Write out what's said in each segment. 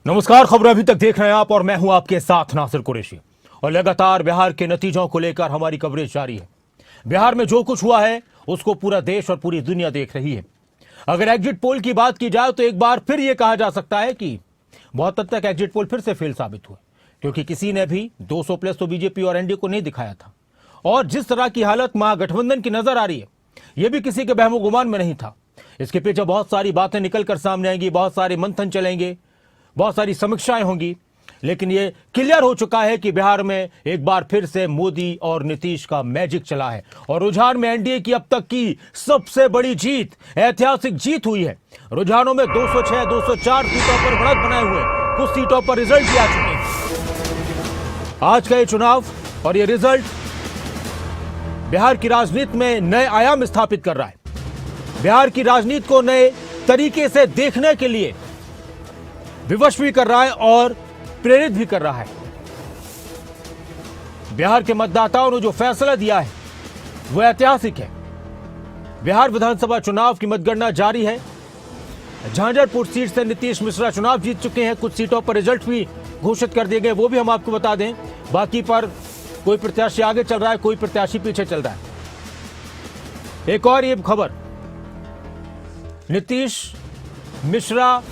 नमस्कार, खबर अभी तक देख रहे हैं आप और मैं हूं आपके साथ नासिर कुरैशी। और लगातार बिहार के नतीजों को लेकर हमारी कवरेज जारी है। बिहार में जो कुछ हुआ है उसको पूरा देश और पूरी दुनिया देख रही है। अगर एग्जिट पोल की बात की जाए तो एक बार फिर यह कहा जा सकता है कि बहुत हद तक एग्जिट पोल फिर से फेल साबित हुए, क्योंकि किसी ने भी 200 प्लस तो बीजेपी और एनडीए को नहीं दिखाया था। और जिस तरह की हालत महागठबंधन की नजर आ रही है, यह भी किसी के बहमो गुमान में नहीं था। इसके पीछे बहुत सारी बातें निकलकर सामने आएंगी, बहुत सारे मंथन चलेंगे, बहुत सारी समीक्षाएं होंगी, लेकिन यह क्लियर हो चुका है कि बिहार में एक बार फिर से मोदी और नीतीश का मैजिक चला है। और रुझान में एनडीए की अब तक की सबसे बड़ी जीत, ऐतिहासिक जीत हुई है। रुझानों में 206, 204 सीटों पर बढ़त बनाए हुए कुछ सीटों पर रिजल्ट भी आ चुके हैं। आज का ये चुनाव और ये रिजल्ट बिहार की राजनीति में नए आयाम स्थापित कर रहा है। बिहार की राजनीति को नए तरीके से देखने के लिए विवश भी कर रहा है और प्रेरित भी कर रहा है। बिहार के मतदाताओं ने जो फैसला दिया है वो ऐतिहासिक है। बिहार विधानसभा चुनाव की मतगणना जारी है। झांझरपुर सीट से नीतीश मिश्रा चुनाव जीत चुके हैं। कुछ सीटों पर रिजल्ट भी घोषित कर दिए गए, वो भी हम आपको बता दें। बाकी पर कोई प्रत्याशी आगे चल रहा है, कोई प्रत्याशी पीछे चल रहा है। एक और ये खबर, नीतीश मिश्रा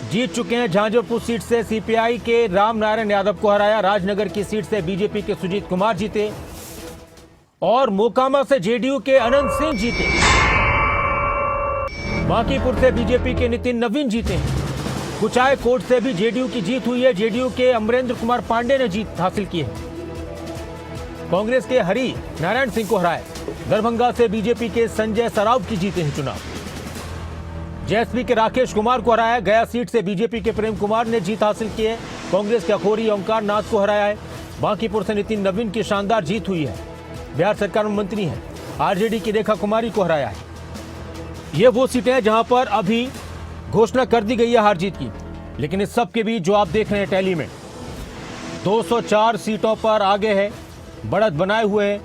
जीत चुके हैं। झांझरपुर सीट से सीपीआई के राम नारायण यादव को हराया। राजनगर की सीट से बीजेपी के सुजीत कुमार जीते और मोकामा से जेडीयू के अनंत सिंह जीते। बांकीपुर से बीजेपी के नितिन नवीन जीते। कुचायकोट से भी जेडीयू की जीत हुई है। जेडीयू के अमरेंद्र कुमार पांडे ने जीत हासिल की है। कांग्रेस के हरि नारायण सिंह को हराया। दरभंगा से बीजेपी के संजय सराव की जीते हैं चुनाव। जेएसपी के राकेश कुमार को हराया। गया सीट से बीजेपी के प्रेम कुमार ने जीत हासिल की है। कांग्रेस के अखोरी ओंकार नाथ को हराया है। बांकीपुर से नितिन नवीन की शानदार जीत हुई है। बिहार सरकार में मंत्री हैं। आरजेडी की रेखा कुमारी को हराया है। ये वो सीटें हैं जहां पर अभी घोषणा कर दी गई है हार जीत की, लेकिन इस सब के बीच जो आप देख रहे हैं टैली में 204 सीटों पर आगे है, बढ़त बनाए हुए हैं।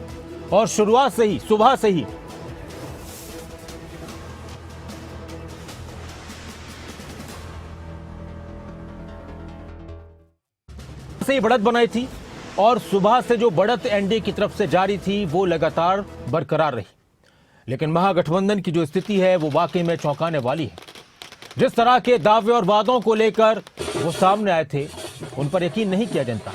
और शुरुआत से ही, सुबह से ही बढ़त बनाई थी और सुबह से जो बढ़त एनडीए की तरफ से जारी थी वो लगातार बरकरार रही। लेकिन महागठबंधन की जो स्थिति है वो वाकई में चौंकाने वाली है। जिस तरह के दावे और वादों को लेकर वो सामने आए थे, उन पर यकीन नहीं किया जनता।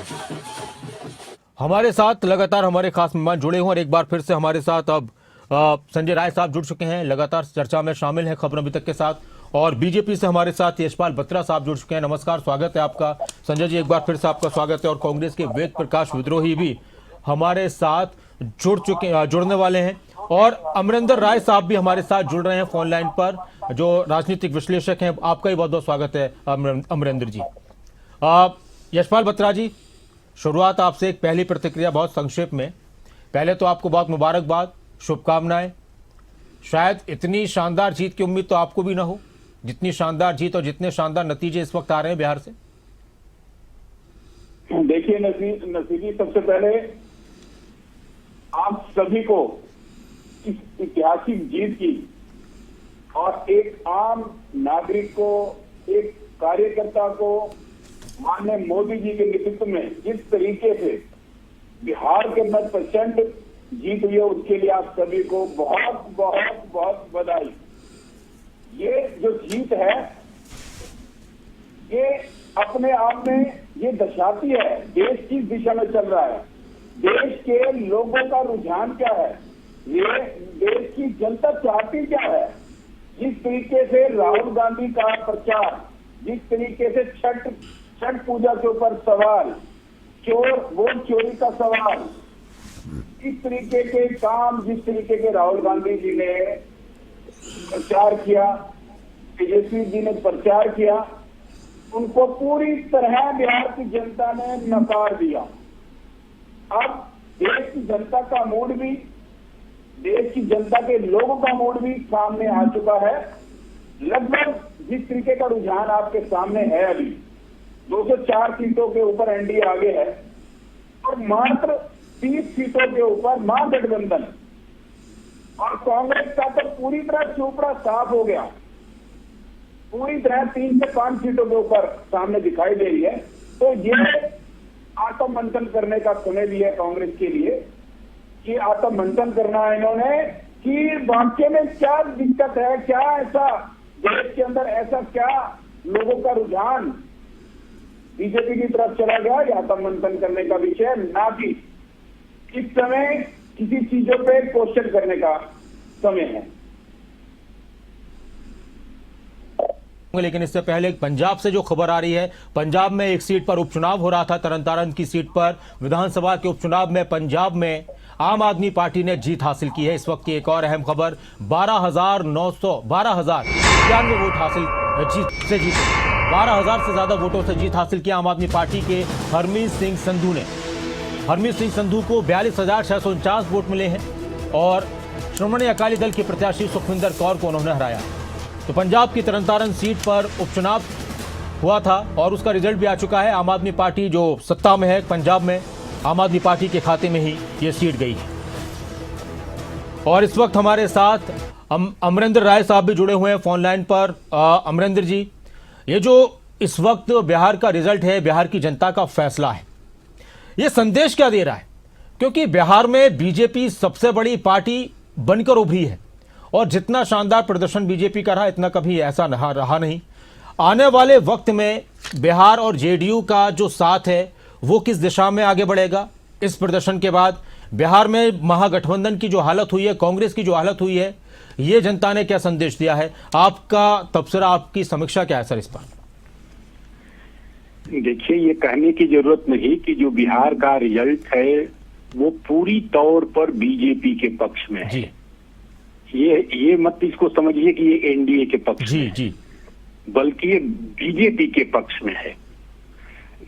हमारे साथ लगातार हमारे खास मेहमान जुड़े हुए और एक बार फिर से हमारे साथ अब संजय राय साहब जुड़ चुके हैं, लगातार चर्चा में शामिल हैं खबर अभी तक के साथ। और बीजेपी से हमारे साथ यशपाल बत्रा साहब जुड़ चुके हैं। नमस्कार, स्वागत है आपका। संजय जी, एक बार फिर से आपका स्वागत है। और कांग्रेस के वेद प्रकाश विद्रोही भी हमारे साथ जुड़ने वाले हैं। और अमरिंदर राय साहब भी हमारे साथ जुड़ रहे हैं फोन लाइन पर, जो राजनीतिक विश्लेषक हैं। आपका ही बहुत बहुत स्वागत है अमरिंदर जी। यशपाल बत्रा जी, शुरुआत आपसे, एक पहली प्रतिक्रिया बहुत संक्षेप में। पहले तो आपको बहुत मुबारकबाद, शुभकामनाएं। शायद इतनी शानदार जीत की उम्मीद तो आपको भी ना हो जितनी शानदार जीत और जितने शानदार नतीजे इस वक्त आ रहे हैं बिहार से। देखिए नसीबी, सबसे पहले आप सभी को इस ऐतिहासिक जीत की और एक आम नागरिक को, एक कार्यकर्ता को माननीय मोदी जी के नेतृत्व में जिस तरीके से बिहार के मत प्रचंड जीत हुई है, उसके लिए आप सभी को बहुत बहुत बहुत बधाई। ये जो जीत है ये अपने आप में ये दर्शाती है देश किस दिशा में चल रहा है, देश के लोगों का रुझान क्या है, ये देश की जनता चाहती क्या है। जिस तरीके से राहुल गांधी का प्रचार, जिस तरीके से छठ पूजा के ऊपर सवाल, वोट चोरी का सवाल, इस तरीके के काम जिस तरीके के राहुल गांधी जी ने प्रचार किया, तेजस्वी जी ने प्रचार किया, उनको पूरी तरह बिहार की जनता ने नकार दिया। अब देश की जनता का मूड भी, देश की जनता के लोगों का मूड भी सामने आ चुका है। लगभग जिस तरीके का रुझान आपके सामने है, अभी 204 सीटों के ऊपर एनडीए आगे है और मात्र 30 सीटों के ऊपर महागठबंधन, और कांग्रेस का तो पूरी तरह चोपड़ा साफ हो गया। पूरी तरह 3 से 5 सीटों के ऊपर सामने दिखाई दे रही है। तो ये आत्ममंथन करने का समय भी है कांग्रेस के लिए कि आत्ममंथन करना है इन्होंने कि वाकई में क्या दिक्कत है, क्या ऐसा देश के अंदर ऐसा क्या लोगों का रुझान बीजेपी की तरफ चला गया। यह आत्ममंथन करने का विषय ना कि इस समय किसी चीजों पे क्वेश्चन करने का समय है। लेकिन इससे पहले पंजाब से जो खबर आ रही है, पंजाब में एक सीट पर उपचुनाव हो रहा था, तरनतारन की सीट पर विधानसभा के उपचुनाव में पंजाब में आम आदमी पार्टी ने जीत हासिल की है। इस वक्त की एक और अहम खबर, 12,992 वोट हासिल जीते 12,000 से ज्यादा वोटों से जीत हासिल की आम आदमी पार्टी के हरमीत सिंह संधू ने। हरमीत सिंह संधू को 42,649 वोट मिले हैं और श्रोमणी अकाली दल की प्रत्याशी सुखविंदर कौर को उन्होंने हराया। तो पंजाब की तरनतारन सीट पर उपचुनाव हुआ था और उसका रिजल्ट भी आ चुका है। आम आदमी पार्टी जो सत्ता में है पंजाब में, आम आदमी पार्टी के खाते में ही ये सीट गई है। और इस वक्त हमारे साथ अमरेंद्र राय साहब भी जुड़े हुए हैं फोन लाइन पर। अमरेंद्र जी, ये जो इस वक्त बिहार का रिजल्ट है, बिहार की जनता का फैसला है, ये संदेश क्या दे रहा है? क्योंकि बिहार में बीजेपी सबसे बड़ी पार्टी बनकर उभरी है और जितना शानदार प्रदर्शन बीजेपी का रहा, इतना कभी ऐसा रहा नहीं। आने वाले वक्त में बिहार और जेडीयू का जो साथ है वो किस दिशा में आगे बढ़ेगा? इस प्रदर्शन के बाद बिहार में महागठबंधन की जो हालत हुई है, कांग्रेस की जो हालत हुई है, ये जनता ने क्या संदेश दिया है? आपका तबसरा, आपकी समीक्षा क्या है सर इस पर? देखिए, ये कहने की जरूरत नहीं कि जो बिहार का रिजल्ट है वो पूरी तौर पर बीजेपी के पक्ष में है। जी। ये मत इसको समझिए कि ये एनडीए के पक्ष में है, बल्कि ये बीजेपी के पक्ष में है।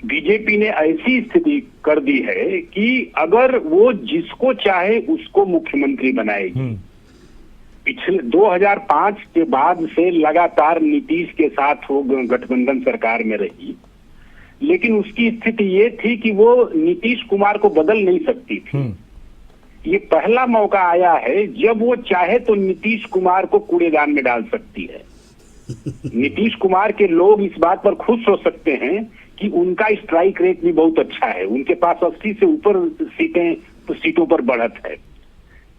बीजेपी ने ऐसी स्थिति कर दी है कि अगर वो जिसको चाहे उसको मुख्यमंत्री बनाएगी। पिछले 2005 के बाद से लगातार नीतीश के साथ वो गठबंधन सरकार में रही, लेकिन उसकी स्थिति ये थी कि वो नीतीश कुमार को बदल नहीं सकती थी। ये पहला मौका आया है जब वो चाहे तो नीतीश कुमार को कूड़ेदान में डाल सकती है। नीतीश कुमार के लोग इस बात पर खुश हो सकते हैं कि उनका स्ट्राइक रेट भी बहुत अच्छा है, उनके पास 80 से ऊपर सीटों पर बढ़त है,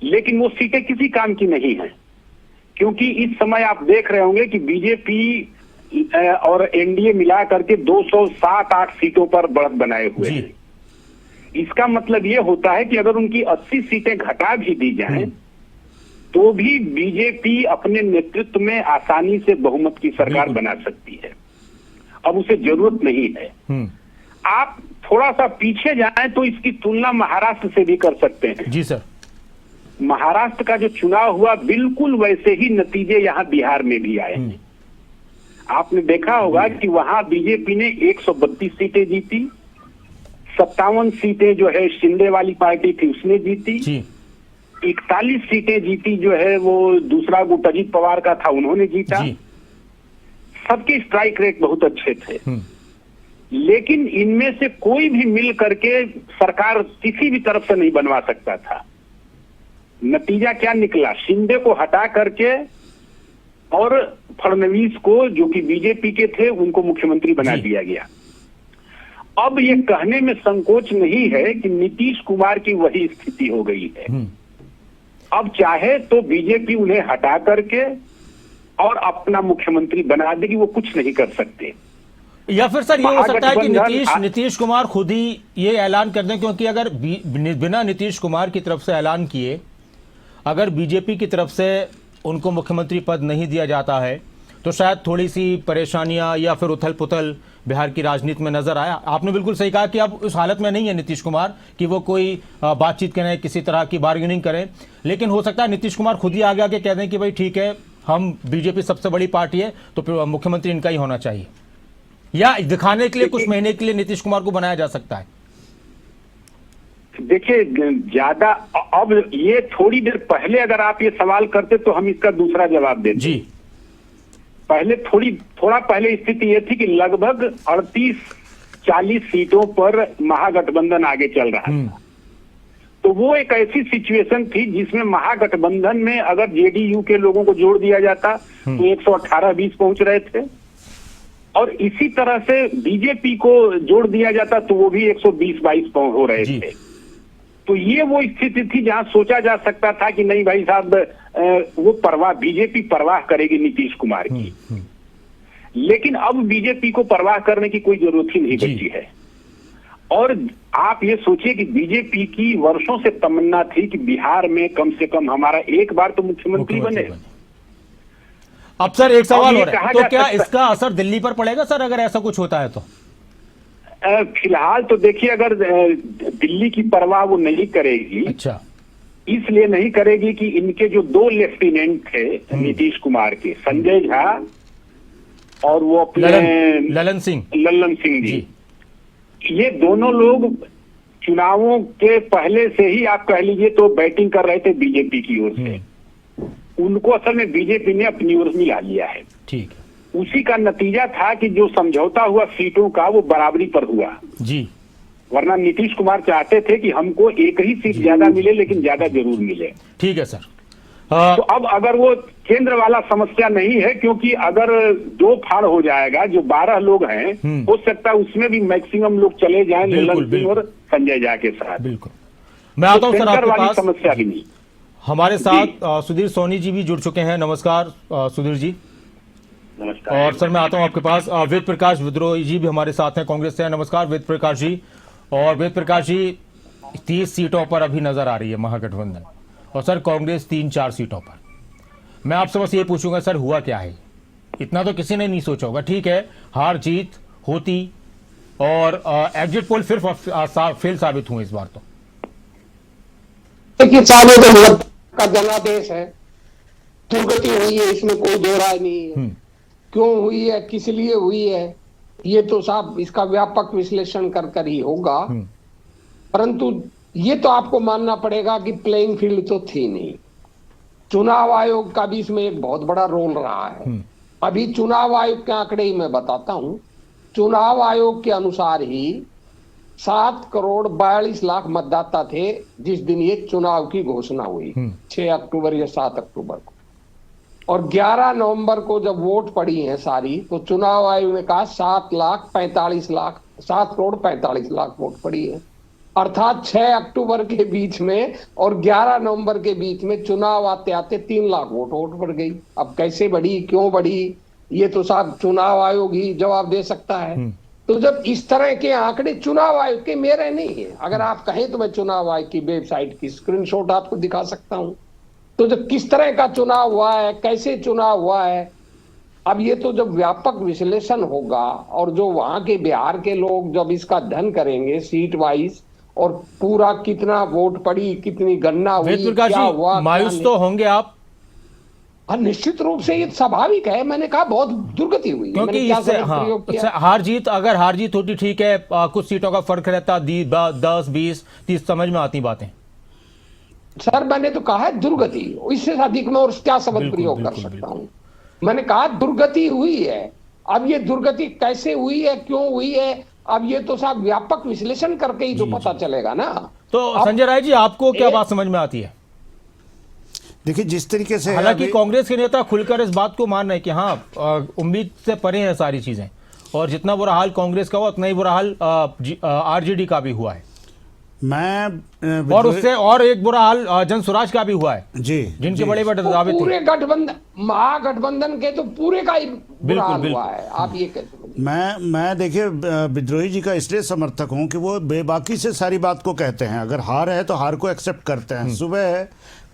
लेकिन वो सीटें किसी काम की नहीं है। क्योंकि इस समय आप देख रहे होंगे कि बीजेपी और एनडीए मिला करके 207-8 सीटों पर बढ़त बनाए हुए हैं। इसका मतलब ये होता है कि अगर उनकी 80 सीटें घटा भी दी जाएं, तो भी बीजेपी अपने नेतृत्व में आसानी से बहुमत की सरकार बना सकती है। अब उसे जरूरत नहीं है। आप थोड़ा सा पीछे जाएं तो इसकी तुलना महाराष्ट्र से भी कर सकते हैं। जी सर। महाराष्ट्र का जो चुनाव हुआ, बिल्कुल वैसे ही नतीजे यहाँ बिहार में भी आए हैं। आपने देखा होगा कि वहां बीजेपी ने 132 सीटें जीती, 57 सीटें जो है शिंदे वाली पार्टी थी उसने जीती, 41 सीटें जीती जो है वो दूसरा गुट अजीत पवार का था, उन्होंने जीता। सबके स्ट्राइक रेट बहुत अच्छे थे, लेकिन इनमें से कोई भी मिल करके सरकार किसी भी तरफ से नहीं बनवा सकता था। नतीजा क्या निकला? शिंदे को हटा करके और फडणवीस को, जो कि बीजेपी के थे, उनको मुख्यमंत्री बना दिया गया। अब ये कहने में संकोच नहीं है कि नीतीश कुमार की वही स्थिति हो गई है। अब चाहे तो बीजेपी उन्हें हटा करके और अपना मुख्यमंत्री बना देगी, वो कुछ नहीं कर सकते। या फिर सर ये हो सकता है कि नीतीश कुमार खुद ही ये ऐलान कर दें, क्योंकि अगर बिना नीतीश कुमार की तरफ से ऐलान किए अगर बीजेपी की तरफ से उनको मुख्यमंत्री पद नहीं दिया जाता है तो शायद थोड़ी सी परेशानियां या फिर उथल पुथल बिहार की राजनीति में नजर आया। आपने बिल्कुल सही कहा कि अब उस हालत में नहीं है नीतीश कुमार कि वो कोई बातचीत करें, किसी तरह की बार्गेनिंग करें, लेकिन हो सकता है नीतीश कुमार खुद ही आगे आके कह दें कि भाई ठीक है, हम बीजेपी सबसे बड़ी पार्टी है तो मुख्यमंत्री इनका ही होना चाहिए, या दिखाने के लिए कुछ महीने के लिए नीतीश कुमार को बनाया जा सकता है। देखिए, ज्यादा अब ये थोड़ी देर पहले अगर आप ये सवाल करते तो हम इसका दूसरा जवाब देते। जी। पहले थोड़ा पहले स्थिति ये थी कि लगभग 38-40 सीटों पर महागठबंधन आगे चल रहा था। तो वो एक ऐसी सिचुएशन थी जिसमें महागठबंधन में अगर जेडीयू के लोगों को जोड़ दिया जाता तो 118-20 पहुंच रहे थे, और इसी तरह से बीजेपी को जोड़ दिया जाता तो वो भी 120-22 हो रहे थे। तो ये वो स्थिति थी जहां सोचा जा सकता था कि नहीं भाई साहब, वो बीजेपी परवाह करेगी नीतीश कुमार की। लेकिन अब बीजेपी को परवाह करने की कोई जरूरत ही नहीं बची है। और आप ये सोचिए कि बीजेपी की वर्षों से तमन्ना थी कि बिहार में कम से कम हमारा एक बार तो मुख्यमंत्री बने। अब सर एक सवाल और है, तो क्या इसका असर दिल्ली पर पड़ेगा सर अगर ऐसा कुछ होता है तो? फिलहाल तो देखिए, अगर दिल्ली की परवाह वो नहीं करेगी। अच्छा। इसलिए नहीं करेगी कि इनके जो 2 लेफ्टिनेंट थे नीतीश कुमार के, संजय झा और वो अपने ललन सिंह जी, ये दोनों लोग चुनावों के पहले से ही आप कह लीजिए तो बैटिंग कर रहे थे बीजेपी की ओर से। उनको असल में बीजेपी ने अपनी ओर मिला लिया है। ठीक है। उसी का नतीजा था कि जो समझौता हुआ सीटों का वो बराबरी पर हुआ जी। वरना नीतीश कुमार चाहते थे कि हमको एक ही सीट ज्यादा मिले, लेकिन ज्यादा जरूर मिले। ठीक है सर। तो अब अगर वो केंद्र वाला समस्या नहीं है, क्योंकि अगर 2 फाड़ हो जाएगा, जो 12 लोग हैं, हो सकता है उसमें भी मैक्सिमम लोग चले जाएं ललन सिंह और संजय झा के साथ। बिल्कुल। मैं आता हूं सर आपके पास। समस्या भी नहीं। हमारे साथ सुधीर सोनी जी भी जुड़ चुके हैं। नमस्कार सुधीर जी। नमस्कार। और सर मैं आता हूं आपके पास, वेद प्रकाश विद्रोही जी भी हमारे साथ हैं कांग्रेस से। नमस्कार वेद प्रकाश जी। और वेद प्रकाश जी, 30 सीटों पर अभी नजर आ रही है महागठबंधन, और सर कांग्रेस 3-4 सीटों पर। मैं आपसे बस ये पूछूंगा सर, हुआ क्या है? इतना तो किसी ने नहीं सोचा होगा। ठीक है, हार जीत होती और एग्जिट पोल फिर फेल साबित हुए इस बार तो। देखिए सामने तो मतलब का जनादेश है, दुर्गति हुई है, इसमें कोई दो राय नहीं है। क्यों हुई है, किस लिए हुई है, ये तो साहब इसका व्यापक विश्लेषण कर ही होगा। परंतु ये तो आपको मानना पड़ेगा कि प्लेइंग फील्ड तो थी नहीं। चुनाव आयोग का भी इसमें एक बहुत बड़ा रोल रहा है। अभी चुनाव आयोग के आंकड़े ही मैं बताता हूं। चुनाव आयोग के अनुसार ही 7,42,00,000 मतदाता थे जिस दिन ये चुनाव की घोषणा हुई, 6 अक्टूबर या 7 अक्टूबर को। और 11 नवंबर को जब वोट पड़ी है सारी, तो चुनाव आयोग ने कहा 7,45,00,000 वोट पड़ी है। अर्थात 6 अक्टूबर के बीच में और 11 नवंबर के बीच में चुनाव आते आते 3 लाख वोट बढ़ गई। अब कैसे बढ़ी, क्यों बढ़ी, ये तो साहब चुनाव आयोग ही जवाब दे सकता है। तो जब इस तरह के आंकड़े चुनाव आयोग के, मेरे नहीं है, अगर आप कहें तो मैं चुनाव आयोग की वेबसाइट की स्क्रीनशॉट आपको दिखा सकता हूं। तो जब किस तरह का चुनाव हुआ है, कैसे चुनाव हुआ है, अब ये तो जब व्यापक विश्लेषण होगा और जो वहां के बिहार के लोग जब इसका अध्ययन करेंगे सीट वाइज और पूरा कितना वोट पड़ी, कितनी गणना हुई, क्या हुआ, मायूस तो होंगे आप। निश्चित रूप से ये स्वाभाविक है। मैंने कहा बहुत दुर्गति हुई, क्योंकि इससे हार जीत, अगर हार जीत होती ठीक है, कुछ सीटों का फर्क रहता, 10, 20, 30, समझ में आती बातें। सर मैंने तो कहा है दुर्गति, इससे अधिक मैं और क्या शब्द प्रयोग कर सकता हूं। मैंने कहा दुर्गति हुई है। अब ये दुर्गति कैसे हुई है, क्यों हुई है, अब ये तो साहब व्यापक विश्लेषण करके ही तो पता चलेगा ना। तो संजय राय जी, आपको क्या बात समझ में आती है? देखिए जिस तरीके से, हालांकि कांग्रेस के नेता खुलकर इस बात को मान रहे हैं कि हाँ उम्मीद से परे हैं सारी चीजें, और जितना बुरा हाल कांग्रेस का हुआ उतना ही बुरा हाल आरजेडी का भी हुआ है। और उससे और एक बुरा हाल जन स्वराज का भी हुआ है जी, जिनके बड़े बड़े दावे थे। पूरे गठबंधन, महागठबंधन के तो पूरे का ही बुरा हाल हुआ है। आप ये कैसे? मैं देखिए विद्रोही जी का इसलिए समर्थक हूं कि वो बेबाकी से सारी बात को कहते हैं। अगर हार है तो हार को एक्सेप्ट करते हैं। सुबह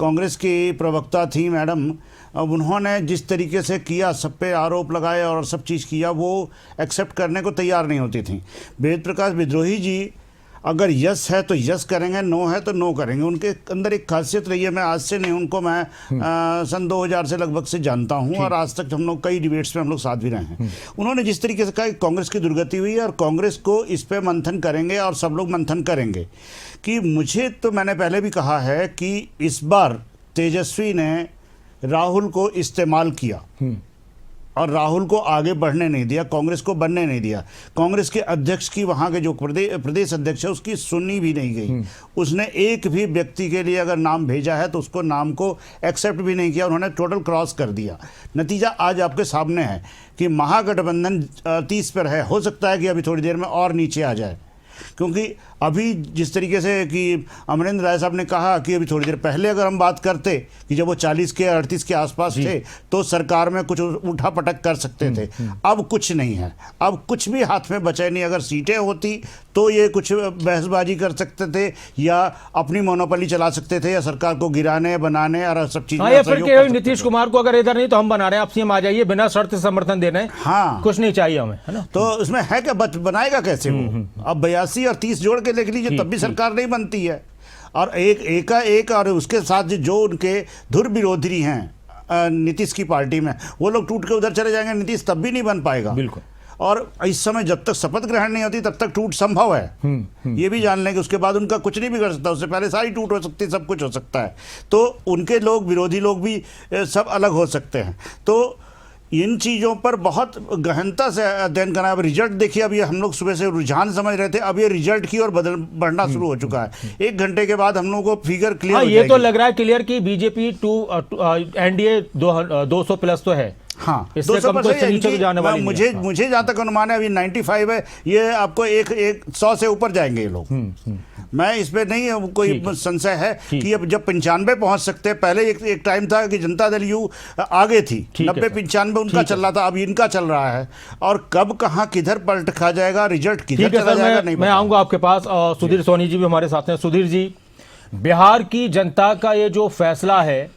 कांग्रेस की प्रवक्ता थी मैडम, अब उन्होंने जिस तरीके से किया, सब पे आरोप लगाए और सब चीज़ किया, वो एक्सेप्ट करने को तैयार नहीं होती थी। वेद प्रकाश विद्रोही जी अगर यस है तो यस करेंगे, नो है तो नो करेंगे। उनके अंदर एक खासियत रही है, मैं आज से नहीं, उनको मैं सन 2000 से लगभग से जानता हूं और आज तक हम लोग कई डिबेट्स में हम लोग साथ भी रहे हैं। उन्होंने जिस तरीके से कहा कि कांग्रेस की दुर्गति हुई है और कांग्रेस को इस पे मंथन करेंगे और सब लोग मंथन करेंगे, कि मुझे तो मैंने पहले भी कहा है कि इस बार तेजस्वी ने राहुल को इस्तेमाल किया और राहुल को आगे बढ़ने नहीं दिया, कांग्रेस को बनने नहीं दिया। कांग्रेस के अध्यक्ष की, वहाँ के जो प्रदेश अध्यक्ष है, उसकी सुननी भी नहीं गई। उसने एक भी व्यक्ति के लिए अगर नाम भेजा है तो उसको नाम को एक्सेप्ट भी नहीं किया, उन्होंने टोटल क्रॉस कर दिया। नतीजा आज आपके सामने है कि महागठबंधन 30 पर है, हो सकता है कि अभी थोड़ी देर में और नीचे आ जाए, क्योंकि अभी जिस तरीके से कि अमरेंद्र राय साहब ने कहा कि अभी थोड़ी देर पहले अगर हम बात करते कि जब वो 40 के 38 के आसपास थे तो सरकार में कुछ उठा पटक कर सकते थे। अब कुछ नहीं है, अब कुछ भी हाथ में बचा नहीं। अगर सीटें होती तो ये कुछ बहसबाजी कर सकते थे या अपनी मोनोपोली चला सकते थे या सरकार को गिराने बनाने और सब चीजें। या फिर कि नीतीश कुमार को अगर इधर नहीं तो हम बना रहे हैं, आप सीएम आ जाइए, बिना शर्त समर्थन देने, हाँ, कुछ नहीं चाहिए हमें, है ना। तो इसमें है क्या, बनाएगा कैसे वो? अब 82 और 30 जोड़ के देख लीजिए, तब भी सरकार नहीं बनती है। और एक और उसके साथ जो उनके धुर विरोधी हैं नीतीश की पार्टी में, वो लोग टूट के उधर चले जाएंगे, नीतीश तब भी नहीं बन पाएगा। बिल्कुल। और इस समय जब तक शपथ ग्रहण नहीं होती तब तक टूट संभव है। ये भी जान लें कि उसके बाद उनका कुछ नहीं बिगड़ सकता, उससे पहले सारी टूट हो सकती है, सब कुछ हो सकता है। तो उनके लोग, विरोधी लोग भी सब अलग हो सकते हैं। तो इन चीज़ों पर बहुत गहनता से अध्ययन करना है। अब रिजल्ट देखिए, अब ये हम लोग सुबह से रुझान समझ रहे थे, अब ये रिजल्ट की ओर बढ़ना शुरू हो चुका है। 1 घंटे के बाद हम लोगों को फिगर क्लियर हो ये जाएगी। तो लग रहा है क्लियर कि बीजेपी एनडीए 200 प्लस तो है। हाँ, इससे कम तो इससे नीचे तो जाने वाली नहीं है। मुझे जहाँ तक अनुमान है अभी 95 है, ये आपको एक 100 से ऊपर जाएंगे ये लोग। मैं इस पे नहीं कोई संशय है कि अब जब 95 पहुंच सकते हैं। पहले एक टाइम था कि जनता दल यू आगे थी, 90-95 उनका चल रहा था, अब इनका चल रहा है। और कब कहाँ किधर पलट खा जाएगा, रिजल्ट किधर चला जाएगा नहीं। मैं आऊंगा आपके पास, और सुधीर सोनी जी भी हमारे साथ हैं। सुधीर जी, बिहार की जनता का ये जो फैसला है,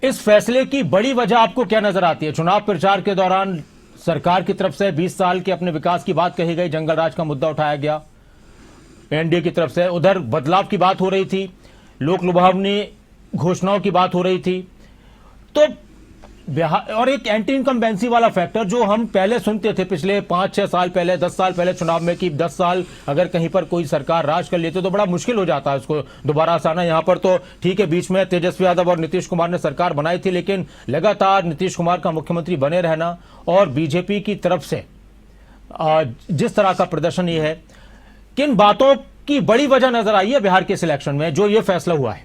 इस फैसले की बड़ी वजह आपको क्या नजर आती है? चुनाव प्रचार के दौरान सरकार की तरफ से 20 साल के अपने विकास की बात कही गई, जंगल राज का मुद्दा उठाया गया एनडीए की तरफ से, उधर बदलाव की बात हो रही थी, लोक लुभावनी घोषणाओं की बात हो रही थी। तो बिहार और एक एंटी इनकम्बेंसी वाला फैक्टर जो हम पहले सुनते थे पिछले 5-6 साल पहले, 10 साल पहले चुनाव में, कि 10 साल अगर कहीं पर कोई सरकार राज कर लेती तो बड़ा मुश्किल हो जाता है उसको दोबारा से आना। यहां पर तो ठीक है, बीच में तेजस्वी यादव और नीतीश कुमार ने सरकार बनाई थी, लेकिन लगातार नीतीश कुमार का मुख्यमंत्री बने रहना और बीजेपी की तरफ से जिस तरह का प्रदर्शन ये है, किन बातों की बड़ी वजह नजर आई है बिहार के इलेक्शन में जो ये फैसला हुआ है?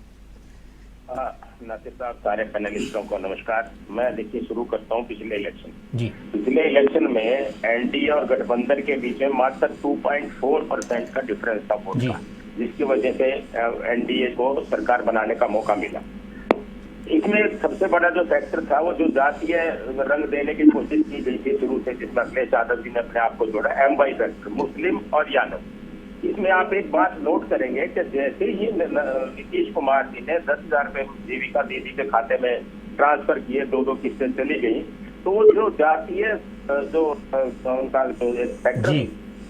नासिर साहब, सारे पैनलिस्टों को नमस्कार। मैं देखिए शुरू करता हूं पिछले इलेक्शन जी। पिछले इलेक्शन में एनडीए और गठबंधन के बीच में मात्र 2.4% का डिफरेंस था वोट का, जिसकी वजह से एनडीए को सरकार बनाने का मौका मिला। इसमें सबसे बड़ा जो फैक्टर था वो जो जातीय रंग देने की कोशिश की गई थी शुरू से, जिसमें अखिलेश यादव जी ने अपने आप को जोड़ा, MY फैक्टर, मुस्लिम और यादव। इसमें आप एक बात नोट करेंगे कि जैसे ही नीतीश कुमार जी ने 10,000 रुपए जीविका दीदी के खाते में ट्रांसफर किए, 2-2 किस्तें चली गई, तो जो जातीय जो उनका फैक्टर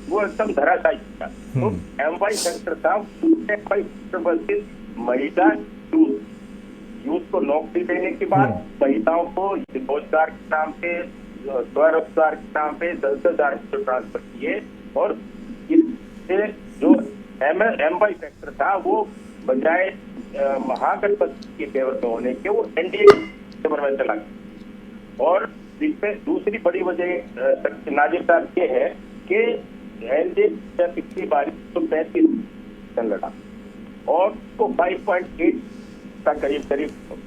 वो एकदम धराशायी था। तो MY फैक्टर था, महिला यूथ को नौकरी देने के बाद महिलाओं को रोजगार के नाम पे, स्वरोजगार के नाम पे 10,000 रुपये ट्रांसफर किए, और जो MY फैक्टर था वो बजाय महागठबंधन के फेवर में होने के वो एनडीए के फेवर में चला गया। और इसमें दूसरी बड़ी वजह नाजिर साहब ये है कि एनडीए पिछली बार 135 लड़ा और उसको 5.8 का करीब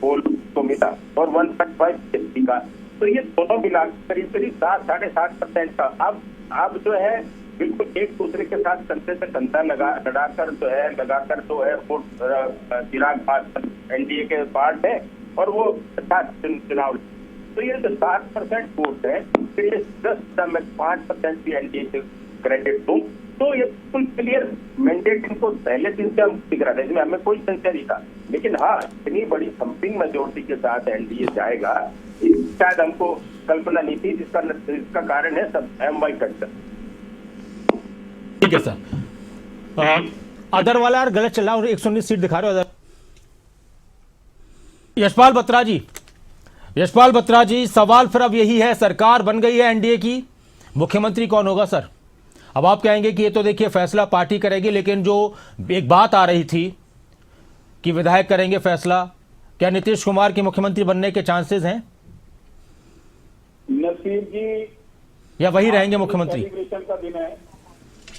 पोल को मिला और 1.5 का, तो ये दोनों मिला करीब 7-7.5% का। अब जो है बिल्कुल एक दूसरे के साथ कंधे से कंधा लगाकर जो है वो चिराग पासवान एनडीए के पार्ट है और वो चुनाव। तो ये जो 7% वोट है, फिर ये 10 में 5% भी एनडीए से क्रेडिट दूं तो ये बिल्कुल क्लियर मैंडेट इनको पहले दिन से हम दिख रहा था, इसमें हमें कोई संशय नहीं था। लेकिन हाँ, इतनी बड़ी थम्पिंग मेजोरिटी के साथ एनडीए जाएगा शायद हमको कल्पना नहीं थी, जिसका कारण है सब MY फैक्टर। ठीक है सर, अदर वाला यार गलत चल रहा है, 119 सीट दिखा रहे हो। यशपाल बत्रा जी, सवाल फिर अब यही है, सरकार बन गई है एनडीए की, मुख्यमंत्री कौन होगा सर? अब आप कहेंगे कि ये तो देखिए फैसला पार्टी करेगी, लेकिन जो एक बात आ रही थी कि विधायक करेंगे फैसला, क्या नीतीश कुमार के मुख्यमंत्री बनने के चांसेस हैं? नसीब जी या वही रहेंगे मुख्यमंत्री? सेलिब्रेशन का दिन है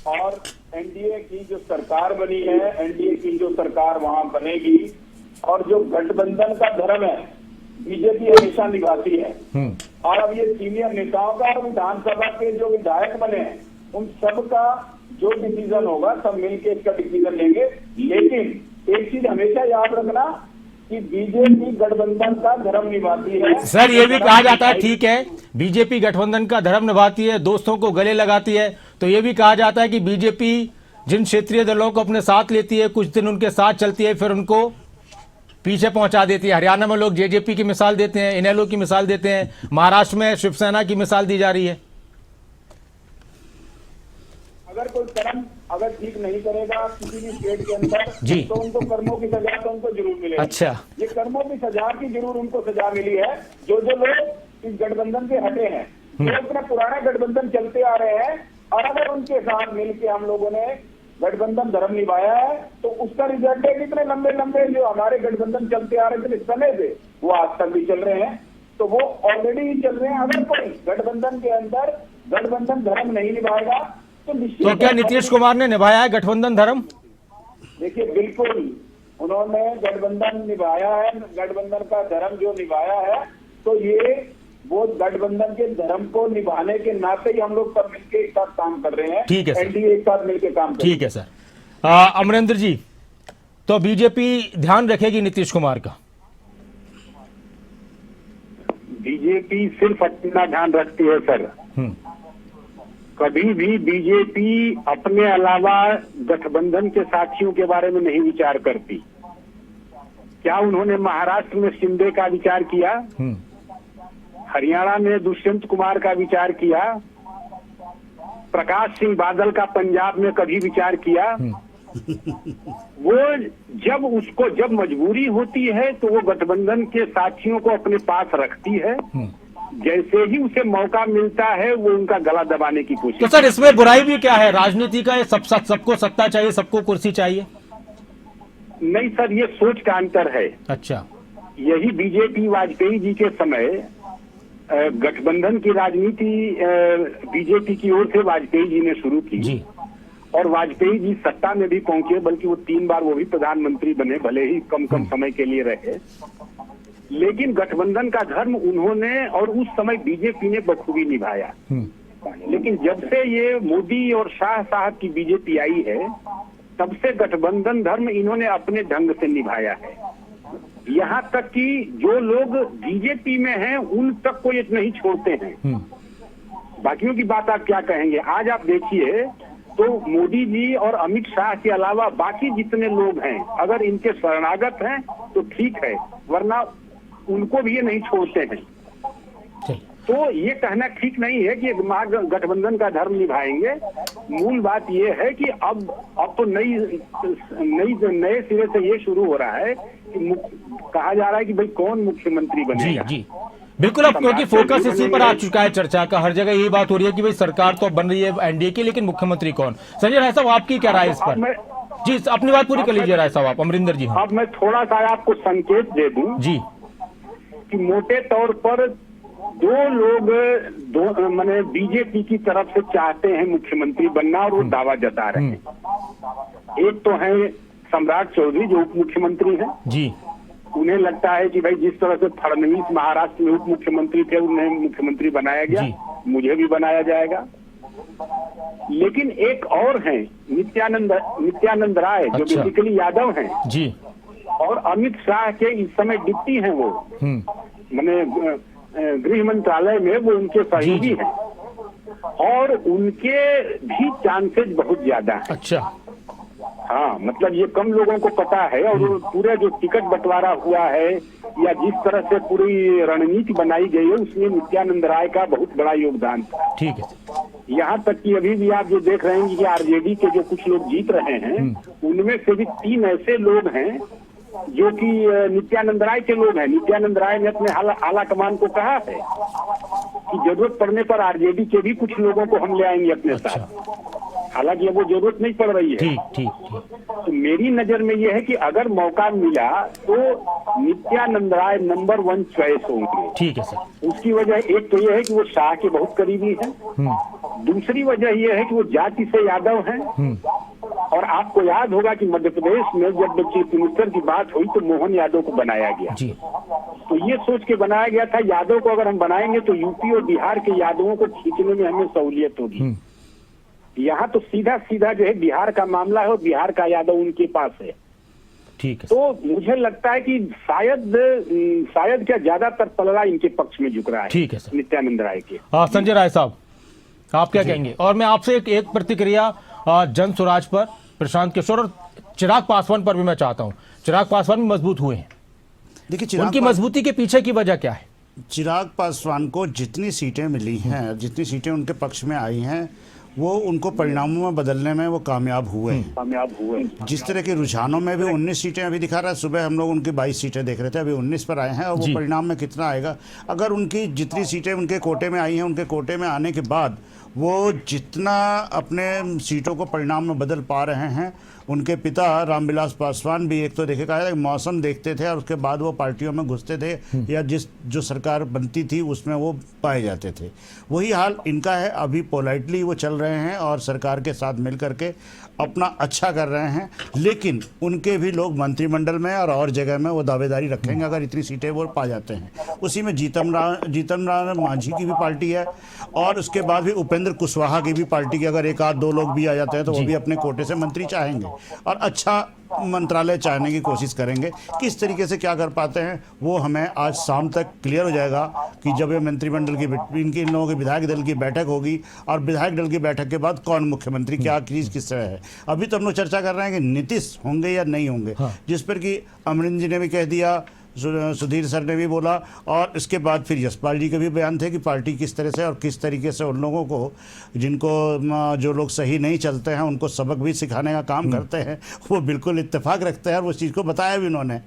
और एनडीए की जो सरकार बनी है, एनडीए की जो सरकार वहां बनेगी और जो गठबंधन का धर्म है बीजेपी हमेशा निभाती है। और अब ये सीनियर नेताओं का और विधानसभा के जो विधायक बने हैं उन सब का जो डिसीजन होगा सब मिलकर इसका डिसीजन लेंगे। लेकिन एक चीज हमेशा याद रखना कि बीजेपी गठबंधन का धर्म निभाती है। सर ये भी कहा जाता है, ठीक है, बीजेपी गठबंधन का धर्म निभाती है, दोस्तों को गले लगाती है, तो ये भी कहा जाता है कि बीजेपी जिन क्षेत्रीय दलों को अपने साथ लेती है, कुछ दिन उनके साथ चलती है, फिर उनको पीछे पहुंचा देती है। हरियाणा में लोग जेजेपी की मिसाल देते हैं, इनेलो की मिसाल देते हैं, महाराष्ट्र में शिवसेना की मिसाल दी जा रही है। अगर कोई कर्म अगर ठीक नहीं करेगा किसी भी स्टेट के अंदर जी, तो उनको कर्मों की सजा तो उनको जरूर मिलेगी। अच्छा, ये कर्मों की सजा की जरूर उनको सजा मिली है। जो जो लोग इस गठबंधन से हटे हैं, जो अपना पुराना गठबंधन चलते आ रहे हैं, और अगर उनके साथ मिलकर हम लोगों ने गठबंधन धर्म निभाया है तो उसका रिजल्ट है कितने लंबे लंबे जो हमारे गठबंधन चलते आ रहे थे समय से वो आज तक भी चल रहे हैं, तो वो ऑलरेडी ही चल रहे हैं। अगर कोई गठबंधन के अंदर गठबंधन धर्म नहीं निभाएगा तो निश्चित तो क्या नीतीश कुमार ने निभाया है गठबंधन धर्म? देखिए बिल्कुल उन्होंने गठबंधन निभाया है, गठबंधन का धर्म जो निभाया है, तो ये वो गठबंधन के धर्म को निभाने के नाते ही हम लोग सब मिलकर एक साथ काम कर रहे हैं। ठीक है सर। एनडीए एक साथ मिलकर काम कर रही है। ठीक है सर। अमरेंद्र जी, तो बीजेपी ध्यान रखेगी नीतीश कुमार का? बीजेपी सिर्फ अपना ध्यान रखती है सर। कभी भी बीजेपी अपने अलावा गठबंधन के साथियों के बारे में नहीं विचार करती। क्या उन्होंने महाराष्ट्र में शिंदे का विचार किया? हरियाणा में दुष्यंत कुमार का विचार किया? प्रकाश सिंह बादल का पंजाब में कभी विचार किया? वो जब मजबूरी होती है तो वो गठबंधन के साथियों को अपने पास रखती है। जैसे ही उसे मौका मिलता है वो उनका गला दबाने की कोशिश। तो सर इसमें बुराई भी क्या है? राजनीति का ये सबको सत्ता चाहिए, सबको कुर्सी चाहिए? नहीं सर, ये सोच का अंतर है। अच्छा, यही बीजेपी वाजपेयी जी के समय गठबंधन की राजनीति बीजेपी की ओर से वाजपेयी जी ने शुरू की जी, और वाजपेयी जी सत्ता में भी पहुंचे, बल्कि वो 3 बार वो भी प्रधानमंत्री बने, भले ही कम समय के लिए रहे, लेकिन गठबंधन का धर्म उन्होंने और उस समय बीजेपी ने बखूबी निभाया। लेकिन जब से ये मोदी और शाह साहब की बीजेपी आई है तब से गठबंधन धर्म इन्होंने अपने ढंग से निभाया है। यहाँ तक कि जो लोग बीजेपी में हैं उन तक को ये नहीं छोड़ते हैं। बाकियों की बात आप क्या कहेंगे? आज आप देखिए तो मोदी जी और अमित शाह के अलावा बाकी जितने लोग हैं अगर इनके शरणागत हैं तो ठीक है, वरना उनको भी ये नहीं छोड़ते हैं। तो ये कहना ठीक नहीं है कि गठबंधन का धर्म निभाएंगे। मूल बात ये है कि अब तो नए सिरे से ये शुरू हो रहा है कि कहा जा रहा है कि भाई कौन मुख्यमंत्री बनेगा। जी, बिल्कुल। अब क्योंकि फोकस इसी पर आ चुका है चर्चा का, हर जगह यही बात हो रही है कि भाई सरकार तो बन रही है एनडीए की, लेकिन मुख्यमंत्री कौन? संजय राय साहब, आपकी क्या राय इस पर? जी, अपनी बात पूरी कर लीजिए राय साहब आप। अमरिंदर जी, अब मैं थोड़ा सा आपको संकेत दे दूं जी कि मोटे तौर पर दो लोग माने बीजेपी की तरफ से चाहते हैं मुख्यमंत्री बनना और वो दावा जता रहे हैं। एक तो है सम्राट चौधरी जो उप मुख्यमंत्री हैं जी। उन्हें लगता है कि भाई जिस तरह से फडणवीस महाराष्ट्र में उप मुख्यमंत्री थे उन्हें मुख्यमंत्री बनाया गया, मुझे भी बनाया जाएगा। लेकिन एक और हैं नित्यानंद राय जो बेसिकली यादव हैं जी, और अमित शाह के इस समय डिप्टी हैं, वो मैंने गृह मंत्रालय में वो उनके सहयोगी हैं और उनके भी चांसेस बहुत ज्यादा हैं। अच्छा, हाँ, मतलब ये कम लोगों को पता है और पूरा जो टिकट बंटवारा हुआ है या जिस तरह से पूरी रणनीति बनाई गई है उसमें नित्यानंद राय का बहुत बड़ा योगदान था। ठीक है। यहाँ तक कि अभी भी आप जो देख रहे हैं कि आरजेडी के जो कुछ लोग जीत रहे हैं उनमें से भी 3 ऐसे लोग हैं जो कि नित्यानंद राय के लोग हैं। नित्यानंद राय ने अपने आला कमान को कहा है कि जरूरत पड़ने पर आरजेडी के भी कुछ लोगों को हम ले आएंगे अपने साथ। हालांकि अब वो जरूरत नहीं पड़ रही है। ठीक ठीक ठीक। तो मेरी नजर में ये है कि अगर मौका मिला तो नित्यानंद राय नंबर 1 चॉइस होंगे। ठीक है सर। उसकी वजह एक तो ये है कि वो शाह के बहुत करीबी हैं। दूसरी वजह ये है कि वो जाति से यादव हैं। और आपको याद होगा कि मध्य प्रदेश में जब चीफ मिनिस्टर की बात हुई तो मोहन यादव को बनाया गया जी। तो ये सोच के बनाया गया था यादव को अगर हम बनाएंगे तो यूपी और बिहार के यादवों को खींचने में हमें सहूलियत होगी। यहाँ तो सीधा सीधा जो है बिहार का मामला है और बिहार का यादव उनके पास है। ठीक है। तो मुझे लगता है कि शायद क्या ज्यादातर पलड़ा इनके पक्ष में झुक रहा है। ठीक है सर। नित्यानंद राय के। संजय राय साहब, आप क्या कहेंगे? और मैं आपसे एक प्रतिक्रिया जन स्वराज पर, प्रशांत किशोर और चिराग पासवान पर भी मैं चाहता हूं। चिराग पासवान भी मजबूत हुए हैं, देखिए उनकी मजबूती के पीछे की वजह क्या है? चिराग पासवान को जितनी सीटें मिली हैं, जितनी सीटें उनके पक्ष में आई हैं, वो उनको परिणामों में बदलने में वो कामयाब हुए। जिस तरह के रुझानों में भी 19 सीटें अभी दिखा रहा है, सुबह हम लोग उनकी 22 सीटें देख रहे थे, अभी 19 पर आए हैं और वो परिणाम में कितना आएगा। अगर उनकी जितनी सीटें उनके कोटे में आई हैं, उनके कोटे में आने के बाद वो जितना अपने सीटों को परिणाम में बदल पा रहे हैं, उनके पिता रामविलास पासवान भी एक तो देखे कहा मौसम देखते थे और उसके बाद वो पार्टियों में घुसते थे या जो सरकार बनती थी उसमें वो पाए जाते थे। वही हाल इनका है। अभी पोलाइटली वो चल रहे हैं और सरकार के साथ मिल करके अपना अच्छा कर रहे हैं, लेकिन उनके भी लोग मंत्रिमंडल में और जगह में वो दावेदारी रखेंगे अगर इतनी सीटें वो पा जाते हैं। उसी में जीतन राम मांझी की भी पार्टी है और उसके बाद भी उपेंद्र कुशवाहा की भी पार्टी के अगर एक आध दो लोग भी आ जाते हैं तो वो भी अपने कोटे से मंत्री चाहेंगे और अच्छा मंत्रालय चाहने की कोशिश करेंगे। किस तरीके से क्या कर पाते हैं वो हमें आज शाम तक क्लियर हो जाएगा कि जब ये मंत्रिमंडल की इन लोगों के विधायक दल की बैठक होगी और विधायक दल की बैठक के बाद कौन मुख्यमंत्री, क्या चीज़ किस तरह है। अभी तो हम लोग चर्चा कर रहे हैं कि नीतीश होंगे या नहीं होंगे, जिस पर कि अमरिंदर जी ने भी कह दिया, सुधीर सर ने भी बोला और इसके बाद फिर यशपाल जी के भी बयान थे कि पार्टी किस तरह से और किस तरीके से उन लोगों को जिनको जो लोग सही नहीं चलते हैं उनको सबक भी सिखाने का काम करते हैं, वो बिल्कुल इत्तेफाक रखते हैं और उस चीज़ को बताया भी उन्होंने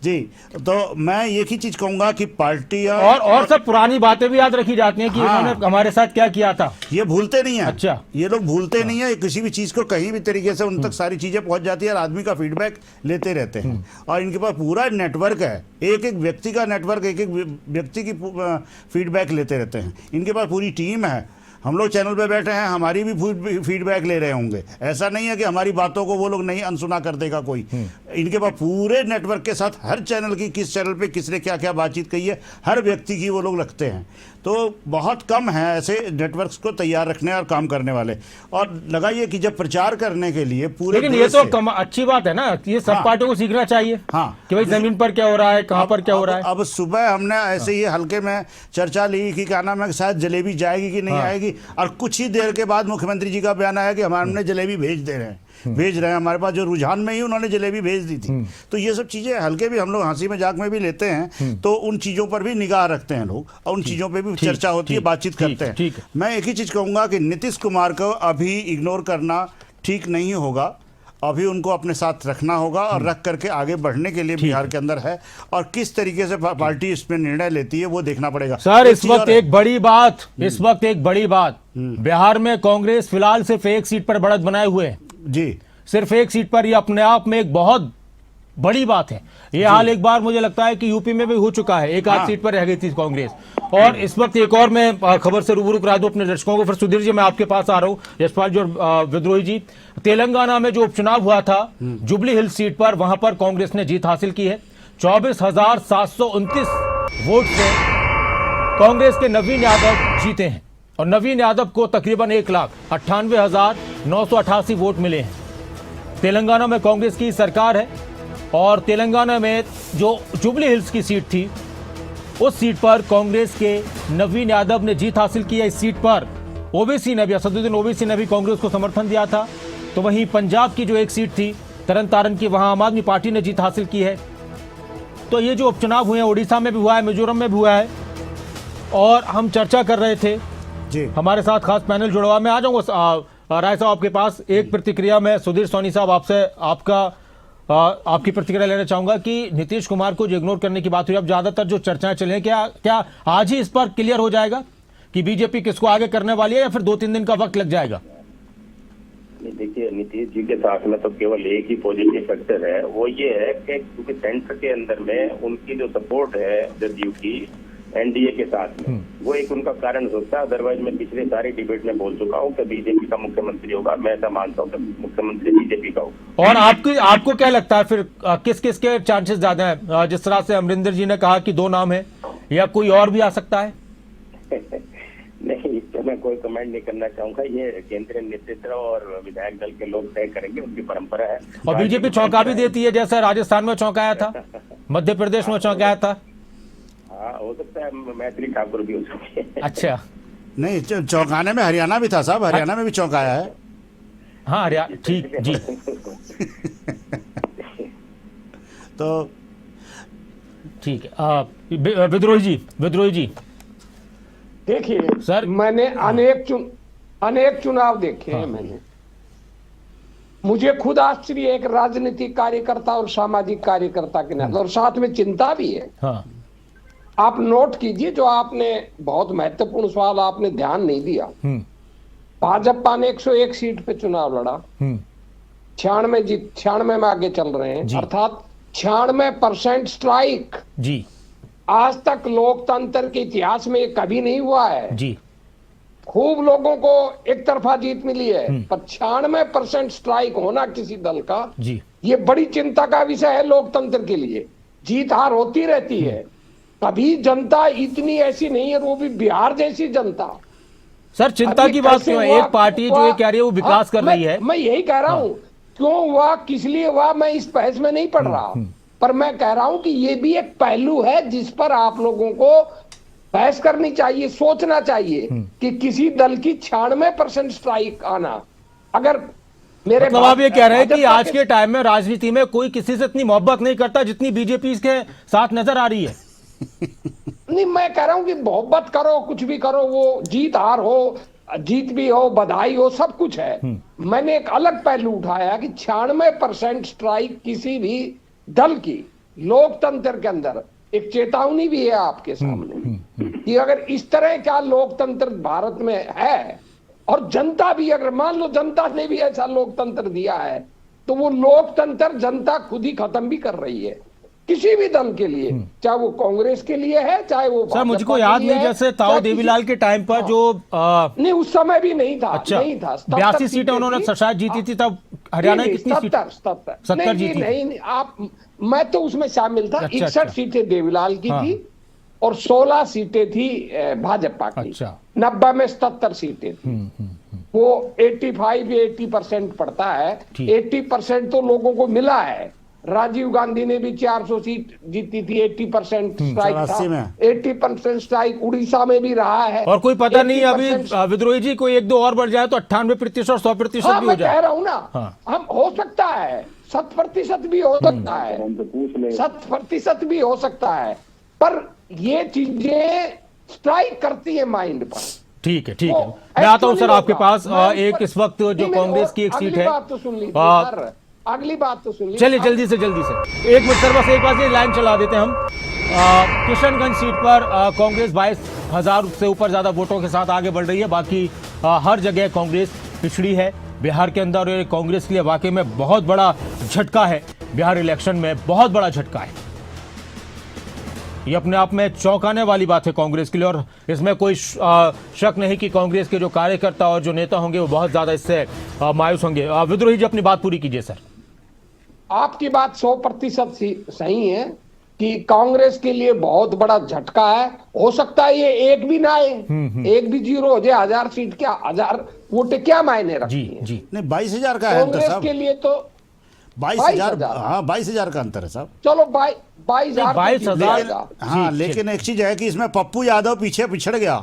जी। तो मैं एक ही चीज कहूंगा कि पार्टियां और सब पुरानी बातें भी याद रखी जाती हैं कि इन्होंने हमारे साथ क्या किया था, ये भूलते नहीं है। अच्छा, ये लोग भूलते नहीं है किसी भी चीज को, कहीं भी तरीके से उन तक सारी चीजें पहुंच जाती है और आदमी का फीडबैक लेते रहते हैं और इनके पास पूरा नेटवर्क है, एक एक व्यक्ति का नेटवर्क, एक एक व्यक्ति की फीडबैक लेते रहते हैं। इनके पास पूरी टीम है। हम लोग चैनल पे बैठे हैं, हमारी भी फीडबैक ले रहे होंगे। ऐसा नहीं है कि हमारी बातों को वो लोग नहीं अनसुना कर देगा कोई। इनके पास पूरे नेटवर्क के साथ हर चैनल की, किस चैनल पे किसने क्या क्या बातचीत कही है, हर व्यक्ति की वो लोग रखते हैं। तो बहुत कम है ऐसे नेटवर्क्स को तैयार रखने और काम करने वाले। और लगाइए कि जब प्रचार करने के लिए पूरे, लेकिन ये तो अच्छी बात है ना, ये सब पार्टियों को सीखना चाहिए कि भाई जमीन पर क्या हो रहा है, कहां पर क्या हो रहा है। अब सुबह हमने ऐसे ही हल्के में चर्चा ली कि क्या नाम है, शायद जलेबी जाएगी कि नहीं आएगी, और कुछ ही देर के बाद मुख्यमंत्री जी का बयान आया कि हमने जलेबी भेज रहे हैं हमारे पास, जो रुझान में ही उन्होंने जलेबी भेज दी थी। तो ये सब चीजें हल्के भी हम लोग हंसी मजाक में भी लेते हैं, तो उन चीजों पर भी निगाह रखते हैं लोग और उन चीजों पे भी चर्चा होती है, बातचीत करते हैं। मैं एक ही चीज कहूंगा कि नीतीश कुमार को अभी इग्नोर करना ठीक नहीं होगा, अभी उनको अपने साथ रखना होगा और रख करके आगे बढ़ने के लिए बिहार के अंदर है, और किस तरीके से पार्टी इसमें निर्णय लेती है वो देखना पड़ेगा। सर इस वक्त एक बड़ी बात, बिहार में कांग्रेस फिलहाल सिर्फ एक सीट पर बढ़त बनाए हुए है जी, सिर्फ एक सीट पर। ये अपने आप में एक बहुत बड़ी बात है। ये हाल एक बार मुझे लगता है कि यूपी में भी हो चुका है, एक आध सीट पर रह गई थी कांग्रेस। और इस वक्त एक और मैं खबर से रूबरू करा दूं अपने दर्शकों को। फिर सुधीर जी मैं आपके पास आ रहा हूं, यशपाल जी और विद्रोही जी। तेलंगाना में जो उपचुनाव हुआ था जुबली हिल्स सीट पर, वहां पर कांग्रेस ने जीत हासिल की है। 24,729 वोट से कांग्रेस के नवीन यादव जीते हैं और नवीन यादव को तकरीबन 1,98,988 वोट मिले हैं। तेलंगाना में कांग्रेस की सरकार है और तेलंगाना में जो जुबली हिल्स की सीट थी उस सीट पर कांग्रेस के नवीन यादव ने जीत हासिल की है। इस सीट पर ओवैसी ने भी, असदुद्दीन ओवैसी ने भी कांग्रेस को समर्थन दिया था। तो वहीं पंजाब की जो एक सीट थी तरन तारण की, वहां आम आदमी पार्टी ने जीत हासिल की है। तो ये जो उपचुनाव हुए हैं उड़ीसा में भी हुआ है, मिजोरम में भी हुआ है, और हम चर्चा कर रहे थे जी। हमारे साथ खास पैनल जुड़ा हुआ। मैं आ जाऊंगा राय साहब आपके पास। एक प्रतिक्रिया में सुधीर सोनी साहब आपसे आपकी प्रतिक्रिया लेना चाहूंगा कि नीतीश कुमार को जो इग्नोर करने की बात हुई, अब ज्यादातर जो चर्चाएं चले हैं, क्या आज ही इस पर क्लियर हो जाएगा कि बीजेपी किसको आगे करने वाली है या फिर 2-3 दिन का वक्त लग जाएगा? नहीं, देखिए नीतीश जी के साथ में तो केवल एक ही पॉजिटिव फैक्टर है, वो ये है कि क्योंकि सेंटर के अंदर में उनकी जो सपोर्ट है जदयू की एनडीए के साथ में, वो एक उनका कारण सोचता है। अदरवाइज मैं पिछले सारी डिबेट में बोल चुका हूँ कि बीजेपी का मुख्यमंत्री होगा, मैं ऐसा मानता हूँ कि मुख्यमंत्री बीजेपी का होगा। और आपको क्या लगता है फिर किस किस के चांसेस ज्यादा है? जिस तरह से अमरिंदर जी ने कहा कि 2 नाम है, या कोई और भी आ सकता है? नहीं, इस पर मैं कोई कमेंट नहीं करना चाहूंगा। ये केंद्रीय नेतृत्व और विधायक दल के लोग तय करेंगे, उनकी परंपरा है। और बीजेपी चौंका भी देती है, जैसा राजस्थान में चौंकाया था, मध्य प्रदेश में चौंकाया था। हाँ, हो सकता है मैथिली ठाकुर भी हो सकते हैं। अच्छा, नहीं, चौंकाने में हरियाणा भी था साहब, हरियाणा में भी चौंकाया है। हाँ ठीक जी। तो ठीक है, विद्रोही जी देखिए सर, मैंने अनेक चुनाव देखे हैं मैंने। मुझे खुद आश्चर्य है एक राजनीतिक कार्यकर्ता और सामाजिक कार्यकर्ता के नाते, और साथ में चिंता भी है। हाँ, आप नोट कीजिए, जो आपने बहुत महत्वपूर्ण सवाल आपने ध्यान नहीं दिया। भाजपा ने 101 सीट पे चुनाव लड़ा, 96 में आगे चल रहे हैं, अर्थात 96% स्ट्राइक। जी आज तक लोकतंत्र के इतिहास में ये कभी नहीं हुआ है। जी, खूब लोगों को एक तरफा जीत मिली है, पर 96% स्ट्राइक होना किसी दल का, जी ये बड़ी चिंता का विषय है लोकतंत्र के लिए। जीत हार होती रहती है, कभी जनता इतनी ऐसी नहीं है, वो भी बिहार जैसी जनता। सर, चिंता की बात क्यों है? एक पार्टी जो ये कह रही है वो विकास कर रही है। मैं यही कह रहा हूँ, क्यों हुआ, किस लिए हुआ, मैं इस बहस में नहीं पड़ रहा, पर मैं कह रहा हूं कि ये भी एक पहलू है जिस पर आप लोगों को बहस करनी चाहिए, सोचना चाहिए कि किसी दल की 96% स्ट्राइक आना, अगर मेरे मतलब आप ये कह रहे हैं कि आज के टाइम में राजनीति में कोई किसी से इतनी मोहब्बत नहीं करता जितनी बीजेपी के साथ नजर आ रही है? नहीं, मैं कह रहा हूं कि मोहब्बत करो, कुछ भी करो, वो जीत हार हो, जीत भी हो, बधाई हो, सब कुछ है। मैंने एक अलग पहलू उठाया कि 96% स्ट्राइक किसी भी दल की लोकतंत्र के अंदर एक चेतावनी भी है आपके सामने कि अगर इस तरह का लोकतंत्र भारत में है, और जनता भी, अगर मान लो जनता ने भी ऐसा लोकतंत्र दिया है, तो वो लोकतंत्र जनता खुद ही खत्म भी कर रही है किसी भी दल के लिए, चाहे वो कांग्रेस के लिए है, चाहे वो सर मुझको याद नहीं, जैसे ताऊ देवीलाल के टाइम पर जो नहीं, उस समय भी नहीं था। अच्छा, नहीं था। 82 सीटें उन्होंने शायद जीती थी, तब हरियाणा की कितनी सीट? 70 जीती। नहीं, आप, मैं तो उसमें शामिल था। 61 सीटें देवीलाल की थी और 16 सीटें थी भाजपा की। 90 में 77 सीटें थी। वो 85-80% पड़ता है, 80% तो लोगों को मिला है। राजीव गांधी ने भी 400 सीट जीती थी, 80% स्ट्राइक था, 80% स्ट्राइक उड़ीसा में भी रहा है। और कोई पता नहीं अभी विद्रोही जी कोई 1-2 और बढ़ जाए तो 98% और 100% भी हो जाए। मैं कह रहा हूं ना, हम हो सकता है 100% भी हो सकता है, 100% भी हो सकता है, पर ये चीजें स्ट्राइक करती है माइंड पर। ठीक है, ठीक है, मैं आता हूं सर आपके पास। एक इस वक्त जो कांग्रेस की एक सीट है, अगली बात तो सुन लीजिए। चलिए जल्दी से 1 मिनट सर, बस एक बार ये लाइन चला देते हैं हम। किशनगंज सीट पर कांग्रेस 22,000 से ऊपर ज्यादा वोटों के साथ आगे बढ़ रही है। बाकी हर जगह कांग्रेस पिछड़ी है बिहार के अंदर, और कांग्रेस के लिए वाकई में बहुत बड़ा झटका है। बिहार इलेक्शन में बहुत बड़ा झटका है, ये अपने आप में चौंकाने वाली बात है कांग्रेस के लिए, और इसमें कोई शक नहीं कि कांग्रेस के जो कार्यकर्ता और जो नेता होंगे वो बहुत ज्यादा इससे मायूस होंगे। विद्रोही जी अपनी बात पूरी कीजिए सर। आपकी बात 100% सही है कि कांग्रेस के लिए बहुत बड़ा झटका है। हो सकता है ये एक भी ना आए, एक भी 0 हो जाए, 1000 सीट क्या, 1000 वोट क्या मायने रखती है? जी नहीं, 22,000 का है कांग्रेस के लिए तो 22,000, हाँ 22,000 का अंतर है साहब। चलो 22,000। हाँ, लेकिन एक चीज है कि इसमें पप्पू यादव पीछे पिछड़ गया।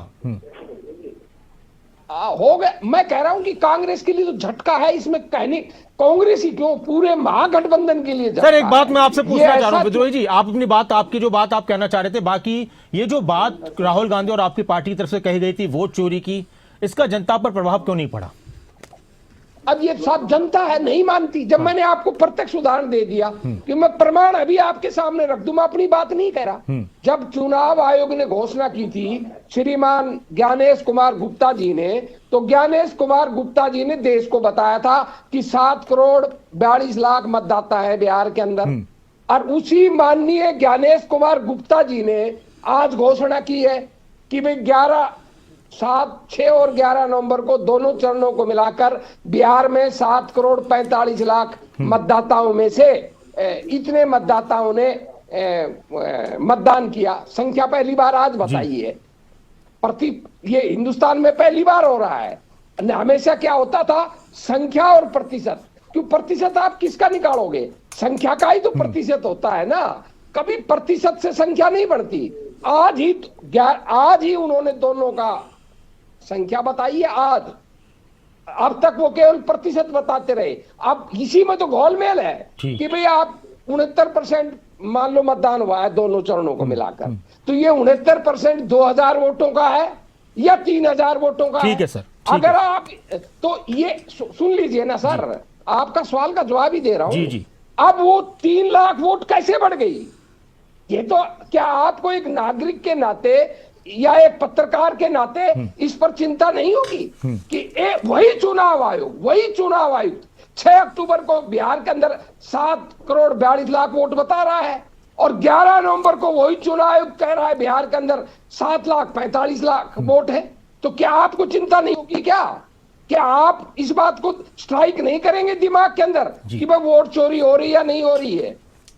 हो गए। मैं कह रहा हूं कि कांग्रेस के लिए तो झटका है, इसमें कहने कांग्रेस ही क्यों, पूरे महागठबंधन के लिए। सर एक बात मैं आपसे पूछना चाह रहा हूं विद्रोही जी, आप अपनी बात, आपकी जो बात आप कहना चाह रहे थे, बाकी ये जो बात राहुल गांधी और आपकी पार्टी की तरफ से कही गई थी वोट चोरी की, इसका जनता पर प्रभाव क्यों नहीं पड़ा? अब ये सब जनता है नहीं मानती। जब मैंने आपको प्रत्यक्ष उदाहरण दे दिया कि मैं प्रमाण अभी आपके सामने रख दूं, मैं अपनी बात नहीं कह रहा। जब चुनाव आयोग ने घोषणा की थी श्रीमान ज्ञानेश कुमार गुप्ता जी ने, तो ज्ञानेश कुमार गुप्ता जी ने देश को बताया था कि 7 करोड़ 42 लाख मतदाता है बिहार के अंदर, और उसी माननीय ज्ञानेश कुमार गुप्ता जी ने आज घोषणा की है कि भाई 6 और 11 नवंबर को दोनों चरणों को मिलाकर बिहार में 7 करोड़ 45 लाख मतदाताओं में से इतने मतदाताओं ने मतदान किया। संख्या पहली बार आज बताई है। ये हिंदुस्तान में पहली बार हो रहा है। हमेशा क्या होता था, संख्या और प्रतिशत। क्यों प्रतिशत आप किसका निकालोगे, संख्या का ही तो प्रतिशत होता है ना, कभी प्रतिशत से संख्या नहीं बढ़ती। आज ही उन्होंने दोनों का संख्या बताई है आज। अब तक वो केवल प्रतिशत बताते रहे। अब इसी में तो घोलमेल है कि भाई आप 69% मान लो मतदान हुआ है दोनों चरणों को मिलाकर, तो ये 69% 2000 वोटों का है या 3000 वोटों का ठीक है सर। अगर आप तो ये सुन लीजिए ना सर, आपका सवाल का जवाब ही दे रहा हूं। जी। अब वो 3 लाख वोट कैसे बढ़ गई, ये तो क्या आपको एक नागरिक के नाते या एक पत्रकार के नाते इस पर चिंता नहीं होगी कि वही चुनाव आयुक्त 6 अक्टूबर को बिहार के अंदर 7 करोड़ 42 लाख वोट बता रहा है, और 11 नवंबर को वही चुनाव आयुक्त कह रहा है बिहार के अंदर 7 लाख 45 लाख वोट है। तो क्या आपको चिंता नहीं होगी क्या आप इस बात को स्ट्राइक नहीं करेंगे दिमाग के अंदर कि भाई वोट चोरी हो रही है या नहीं हो रही है?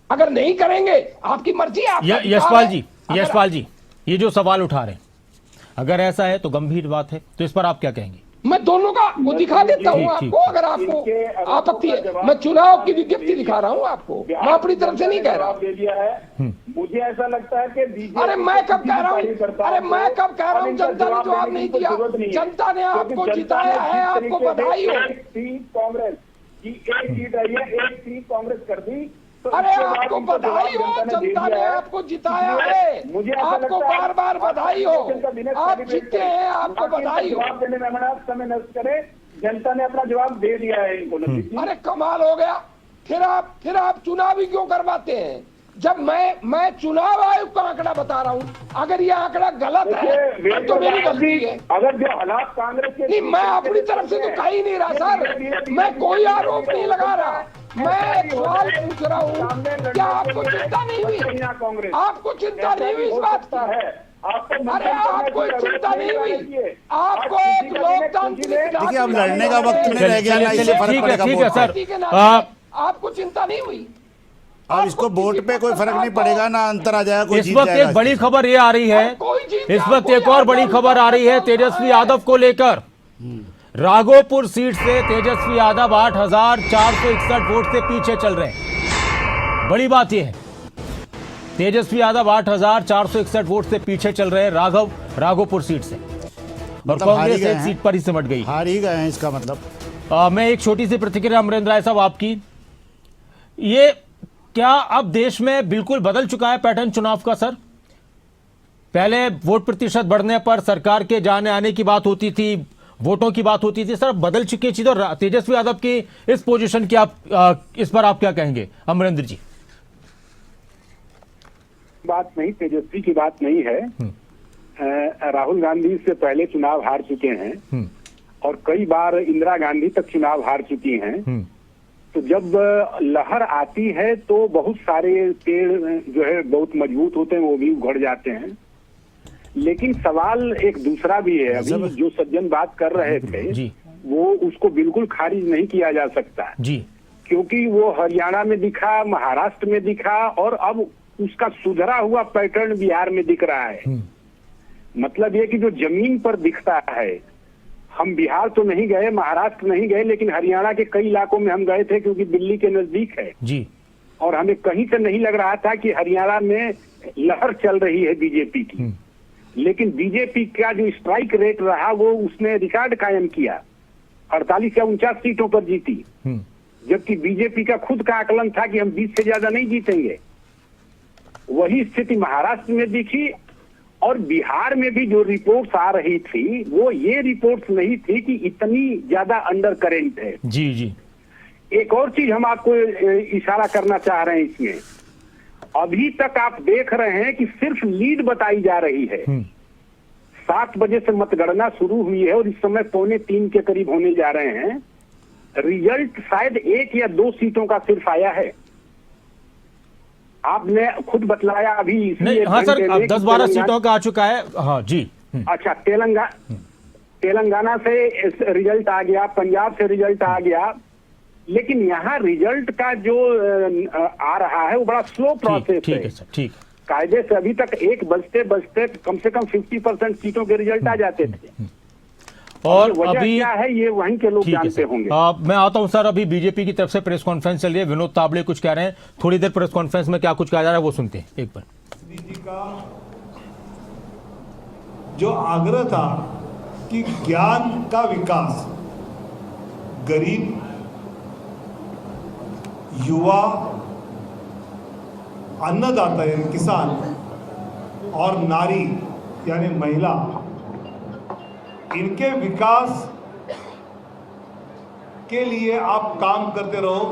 अगर नहीं करेंगे, आपकी मर्जी है। यशपाल जी ये जो सवाल उठा रहे हैं, अगर ऐसा है तो गंभीर बात है, तो इस पर आप क्या कहेंगे? मैं दोनों का वो दिखा देता हूँ आपको, अगर आपको आपत्ति है। मैं चुनाव की विज्ञप्ति दिखा रहा हूँ आपको, मैं अपनी तरफ से नहीं कह रहा। दे दिया है। मुझे ऐसा लगता है कि बीजेपी अरे मैं कब कह रहा हूँ जनता ने जवाब नहीं दिया। जनता ने आपको जिताया है, आपको बधाई हो। कांग्रेस की एक सीट आई है, एक सीट कांग्रेस कर दी। अरे आपको बधाई हो, जनता ने आपको जिताया है, मुझे आपको बार बार बधाई हो, आप जीते हैं, आपको बधाई हो। जवाब देने में आप समय नष्ट करें, जनता ने अपना जवाब दे दिया है इनको। अरे कमाल हो गया, फिर आप चुनाव ही क्यों करवाते हैं? जब मैं चुनाव आयोग का आंकड़ा बता रहा हूँ, अगर ये आंकड़ा गलत है तो मेरी गलती है। अगर जो हालात कांग्रेस के नहीं, मैं अपनी तरफ से तो कह ही नहीं रहा सर, मैं कोई आरोप नहीं लगा रहा, मैं एक सवाल पूछ रहा हूँ। क्या आपको चिंता नहीं हुई? आपको चिंता नहीं हुई इस बात की? अरे आपको चिंता नहीं हुई? आपको एक लोकतांत्रिक देखिए अब लड़ने का वक्त नहीं रह गया ना, इससे फर्क पड़ेगा ठीक है वोट सर। पे। आपको चिंता नहीं हुई? अब इसको वोट पे कोई फर्क नहीं पड़ेगा ना, अंतर आ जाएगा, कोई इस जीत वक्त जाएगा। एक बड़ी खबर ये आ रही है, इस वक्त एक और बड़ी खबर आ रही है तेजस्वी यादव को लेकर। राघोपुर सीट से तेजस्वी यादव 8,461 वोट से पीछे चल रहे हैं। बड़ी बात यह है, तेजस्वी यादव 8,461 वोट से पीछे चल रहे हैं राघोपुर सीट से, और कांग्रेस एक सीट पर ही सिमट गई। हार ही गए हैं इसका मतलब। मैं एक छोटी सी प्रतिक्रिया अमरेंद्र राय साहब आपकी, ये क्या अब देश में बिल्कुल बदल चुका है पैटर्न चुनाव का सर? पहले वोट प्रतिशत बढ़ने पर सरकार के जाने आने की बात होती थी, वोटों की बात होती थी, सर बदल चुकी चीज। और तेजस्वी यादव की इस पोजीशन की आप इस पर आप क्या कहेंगे अमरेंद्र जी? बात नहीं, तेजस्वी की बात नहीं है। राहुल गांधी से पहले चुनाव हार चुके हैं और कई बार इंदिरा गांधी तक चुनाव हार चुकी हैं। तो जब लहर आती है तो बहुत सारे पेड़ जो है बहुत मजबूत होते हैं, वो भी उखड़ जाते हैं। लेकिन सवाल एक दूसरा भी है। अभी जो सज्जन बात कर रहे थे जी, वो उसको बिल्कुल खारिज नहीं किया जा सकता जी, क्योंकि वो हरियाणा में दिखा, महाराष्ट्र में दिखा, और अब उसका सुधरा हुआ पैटर्न बिहार में दिख रहा है। मतलब ये कि जो जमीन पर दिखता है, हम बिहार तो नहीं गए, महाराष्ट्र नहीं गए, लेकिन हरियाणा के कई इलाकों में हम गए थे क्योंकि दिल्ली के नजदीक है जी, और हमें कहीं से नहीं लग रहा था कि हरियाणा में लहर चल रही है बीजेपी की। लेकिन बीजेपी का जो स्ट्राइक रेट रहा वो उसने रिकॉर्ड कायम किया, 48 या 49 सीटों पर जीती, जबकि बीजेपी का खुद का आकलन था कि हम 20 से ज्यादा नहीं जीतेंगे। वही स्थिति महाराष्ट्र में दिखी और बिहार में भी जो रिपोर्ट्स आ रही थी वो ये रिपोर्ट्स नहीं थी कि इतनी ज्यादा अंडर करेंट है। जी जी। एक और चीज हम आपको इशारा करना चाह रहे हैं इसमें, अभी तक आप देख रहे हैं कि सिर्फ लीड बताई जा रही है। 7 बजे से मतगणना शुरू हुई है और इस समय 2:45 के करीब होने जा रहे हैं। रिजल्ट शायद 1 या 2 सीटों का सिर्फ आया है। आपने खुद बतलाया अभी नहीं, हाँ सर, अब 10-12 सीटों का आ चुका है। हाँ जी। अच्छा, तेलंगाना से रिजल्ट आ गया, पंजाब से रिजल्ट आ गया, लेकिन यहाँ रिजल्ट का जो आ रहा है वो बड़ा स्लो प्रोसेस ठीक है सर, ठीक। कायदे से अभी तक 1 बजते बजते कम से कम 50% सीटों के रिजल्ट आ जाते थे। और वजह अभी क्या है ये वहीं के लोग जानते होंगे। मैं आता हूं सर, अभी बीजेपी की तरफ से प्रेस कॉन्फ्रेंस चल रही है, विनोद तावड़े कुछ कह रहे हैं, थोड़ी देर प्रेस कॉन्फ्रेंस में क्या कुछ कहा जा रहा है वो सुनते हैं एक बार। जी का जो आग्रह था कि ज्ञान का विकास गरीब, युवा, अन्नदाता यानी किसान और नारी यानी महिला, इनके विकास के लिए आप काम करते रहो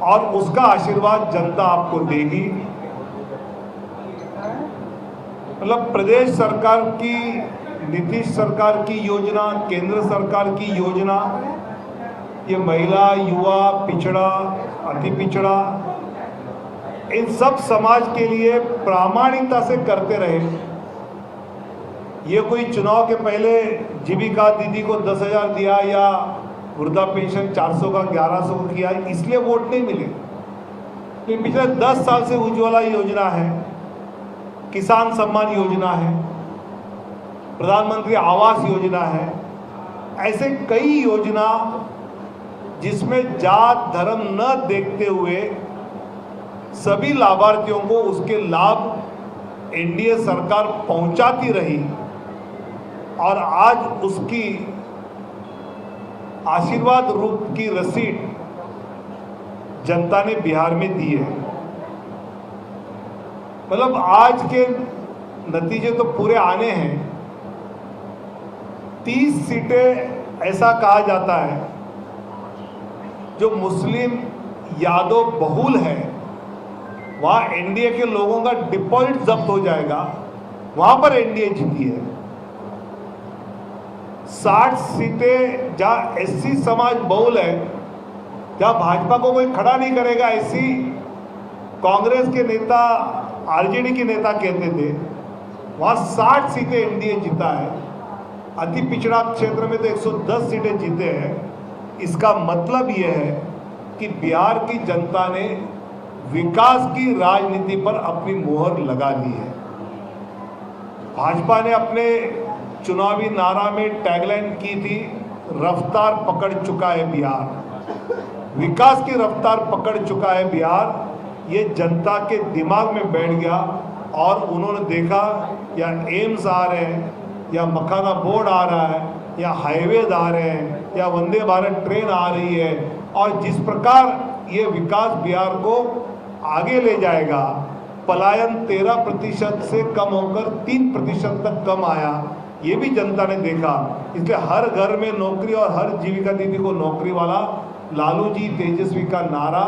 और उसका आशीर्वाद जनता आपको देगी। मतलब प्रदेश सरकार की, नीतीश सरकार की योजना, केंद्र सरकार की योजना, ये महिला, युवा, पिछड़ा, अति पिछड़ा, इन सब समाज के लिए प्रामाणिकता से करते रहे। ये कोई चुनाव के पहले जीविका दीदी को 10,000 दिया या वृद्धा पेंशन 400 का 1100 को किया इसलिए वोट नहीं मिले। लेकिन पिछले 10 साल से उज्ज्वला योजना है, किसान सम्मान योजना है, प्रधानमंत्री आवास योजना है, ऐसे कई योजना जिसमें जात धर्म न देखते हुए सभी लाभार्थियों को उसके लाभ एनडीए सरकार पहुंचाती रही और आज उसकी आशीर्वाद रूप की रसीद जनता ने बिहार में दी है। मतलब आज के नतीजे तो पूरे आने हैं। 30 सीटें ऐसा कहा जाता है जो मुस्लिम यादव बहुल है, वहां एनडीए के लोगों का डिपॉजिट जब्त हो जाएगा, वहां पर एनडीए जीती है। 60 सीटें जहां एससी समाज बहुल है, जहां भाजपा को कोई खड़ा नहीं करेगा, ऐसी कांग्रेस के नेता, आरजेडी के नेता कहते थे, वहां 60 सीटें एनडीए जीता है। अति पिछड़ा क्षेत्र में तो 110 सीटें जीते हैं। इसका मतलब यह है कि बिहार की जनता ने विकास की राजनीति पर अपनी मोहर लगा ली है। भाजपा ने अपने चुनावी नारा में टैगलाइन की थी, रफ्तार पकड़ चुका है बिहार, विकास की रफ्तार पकड़ चुका है बिहार। ये जनता के दिमाग में बैठ गया और उन्होंने देखा या एम्स आ रहे हैं, या मखाना बोर्ड आ रहा है, या हाईवेज आ रहे हैं, या वंदे भारत ट्रेन आ रही है, और जिस प्रकार ये विकास बिहार को आगे ले जाएगा, पलायन 13% से कम होकर 3% तक कम आया, ये भी जनता ने देखा। इसलिए हर घर में नौकरी और हर जीविका दीदी को नौकरी वाला लालू जी तेजस्वी का नारा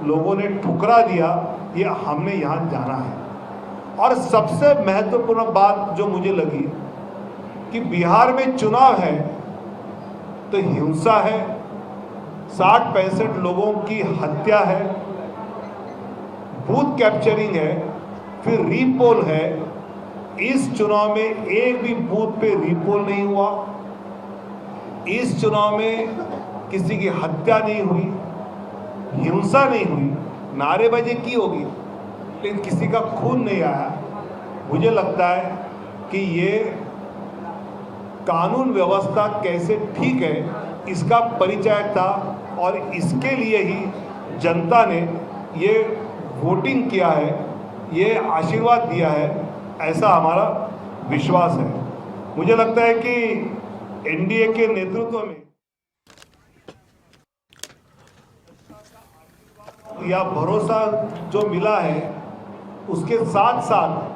लोगों ने ठुकरा दिया। ये हमने यहाँ जाना है। और सबसे महत्वपूर्ण बात जो मुझे लगी कि बिहार में चुनाव है तो हिंसा है, 60-65 लोगों की हत्या है, बूथ कैप्चरिंग है, फिर रीपोल है। इस चुनाव में एक भी बूथ पे रीपोल नहीं हुआ। इस चुनाव में किसी की हत्या नहीं हुई, हिंसा नहीं हुई, नारेबाजी की होगी लेकिन किसी का खून नहीं आया। मुझे लगता है कि ये कानून व्यवस्था कैसे ठीक है इसका परिचय था और इसके लिए ही जनता ने ये वोटिंग किया है, ये आशीर्वाद दिया है, ऐसा हमारा विश्वास है। मुझे लगता है कि एनडीए के नेतृत्व में या भरोसा जो मिला है उसके साथ साथ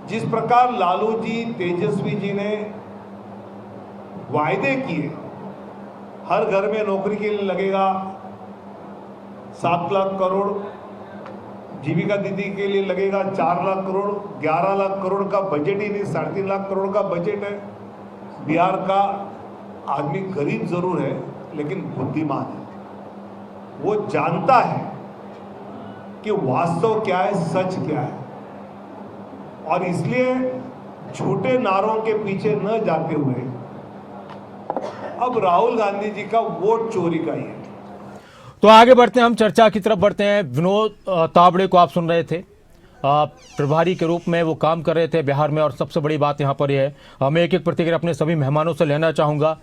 जिस प्रकार लालू जी, तेजस्वी जी ने वायदे किए, हर घर में नौकरी के लिए लगेगा 7 लाख करोड़, जीविका दीदी के लिए लगेगा 4 लाख करोड़, 11 लाख करोड़ का बजट ही नहीं, 3.5 लाख करोड़ का बजट है। बिहार का आदमी गरीब जरूर है लेकिन बुद्धिमान है, वो जानता है कि वास्तव क्या है, सच क्या है, और इसलिए झूठे नारों के पीछे न जाते हुए अब राहुल गांधी जी का वोट चोरी का ही है। तो आगे बढ़ते हैं, हम चर्चा की तरफ बढ़ते हैं। विनोद तावड़े को आप सुन रहे थे, प्रभारी के रूप में वो काम कर रहे थे बिहार में, और सबसे बड़ी बात यहाँ पर यह है, मैं एक एक प्रतिक्रिया अपने सभी मेहमानों से लेना चाहूँगा।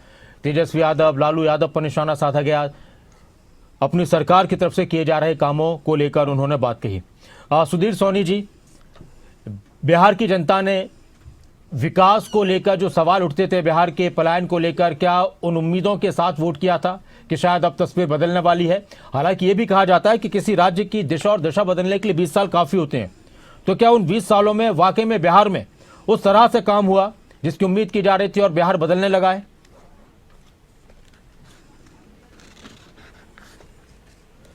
तेजस्वी यादव, लालू यादव पर निशाना साधा गया, अपनी सरकार की तरफ से किए जा रहे कामों को लेकर उन्होंने बात कही। सुधीर सोनी जी, बिहार की जनता ने विकास को लेकर जो सवाल उठते थे, बिहार के पलायन को लेकर, क्या उन उम्मीदों के साथ वोट किया था कि शायद अब तस्वीर बदलने वाली है? हालांकि ये भी कहा जाता है कि किसी राज्य की दिशा और दशा बदलने के लिए 20 साल काफ़ी होते हैं। तो क्या उन 20 सालों में वाकई में बिहार में उस तरह से काम हुआ जिसकी उम्मीद की जा रही थी और बिहार बदलने लगा है?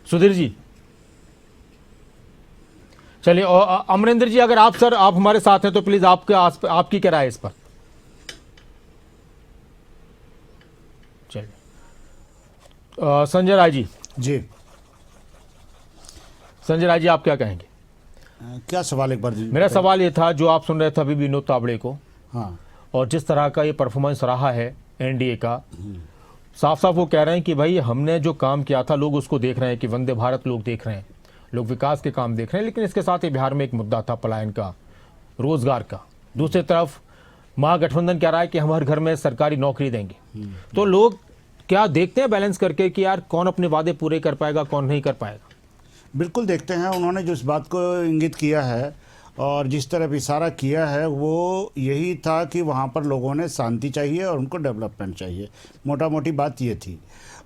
सुधीर जी, चलिए। और अमरिंदर जी, अगर आप हमारे साथ हैं तो प्लीज आपकी क्या राय है इस पर? चलिए, संजय राय जी। जी, संजय राय जी, आप क्या कहेंगे? क्या सवाल एक बार जी? मेरा सवाल ये था, जो आप सुन रहे थे अभी विनोद तावड़े को, हाँ, और जिस तरह का ये परफॉर्मेंस रहा है एनडीए का, साफ साफ वो कह रहे हैं कि भाई हमने जो काम किया था लोग उसको देख रहे हैं, कि वंदे भारत लोग देख रहे हैं, लोग विकास के काम देख रहे हैं, लेकिन इसके साथ ही बिहार में एक मुद्दा था पलायन का, रोजगार का। दूसरी तरफ महागठबंधन कह रहा है कि हम हर घर में सरकारी नौकरी देंगे। तो लोग क्या देखते हैं बैलेंस करके कि यार कौन अपने वादे पूरे कर पाएगा, कौन नहीं कर पाएगा? बिल्कुल देखते हैं। उन्होंने जो इस बात को इंगित किया है और जिस तरफ इशारा किया है वो यही था कि वहाँ पर लोगों ने शांति चाहिए और उनको डेवलपमेंट चाहिए, मोटा मोटी बात ये थी।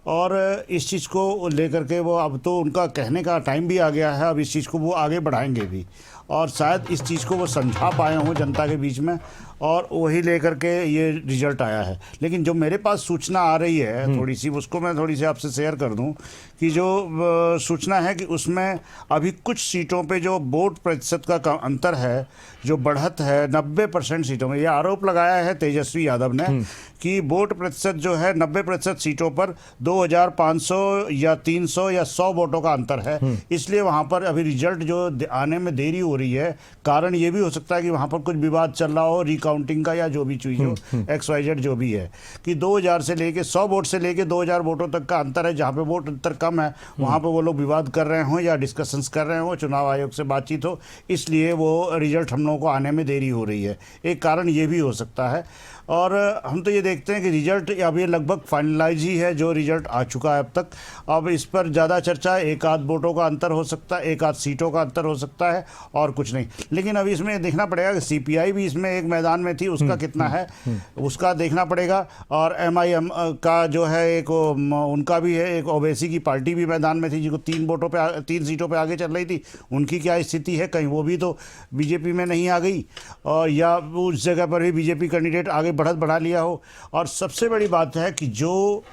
और इस चीज़ को लेकर के वो, अब तो उनका कहने का टाइम भी आ गया है, अब इस चीज़ को वो आगे बढ़ाएंगे भी, और शायद इस चीज़ को वो समझा पाए हों जनता के बीच में, और वही लेकर के ये रिजल्ट आया है। लेकिन जो मेरे पास सूचना आ रही है थोड़ी सी, उसको मैं थोड़ी सी आपसे शेयर कर दूं कि जो सूचना है कि उसमें अभी कुछ सीटों पे जो वोट प्रतिशत का अंतर है, जो बढ़त है 90% सीटों में, ये आरोप लगाया है तेजस्वी यादव ने कि वोट प्रतिशत जो है 90% सीटों पर 2500 या 300 या 100 वोटों का अंतर है। इसलिए वहाँ पर अभी रिजल्ट जो आने में देरी हो रही है, कारण ये भी हो सकता है कि वहाँ पर कुछ विवाद चल रहा हो रिकाउंटिंग का, या जो भी चीज़ हो, XYZ जो भी है, कि 2000 से लेके 100 वोट से लेके 2000 वोटों तक का अंतर है। जहाँ पे वोट अंतर कम है वहाँ पे वो लोग विवाद कर रहे हों या डिस्कशंस कर रहे हों, चुनाव आयोग से बातचीत हो, इसलिए वो रिजल्ट हम लोगों को आने में देरी हो रही है। एक कारण ये भी हो सकता है। और हम तो ये देखते हैं कि रिजल्ट अब ये लगभग फाइनलाइज ही है, जो रिजल्ट आ चुका है अब तक। अब इस पर ज़्यादा चर्चा है, एक आध वोटों का अंतर हो सकता है, एक आध सीटों का अंतर हो सकता है, और कुछ नहीं। लेकिन अब इसमें देखना पड़ेगा कि CPI भी इसमें एक मैदान में थी, उसका कितना है उसका देखना पड़ेगा, और MIM का जो है एक उनका भी है, एक ओवैसी की पार्टी भी मैदान में थी जिसको 3 सीटों पर आगे चल रही थी, उनकी क्या स्थिति है, कहीं वो भी तो बीजेपी में नहीं आ गई, और या उस जगह पर भी बीजेपी कैंडिडेट आगे बढ़त बढ़ा लिया हो। और सबसे बड़ी बात है कि जो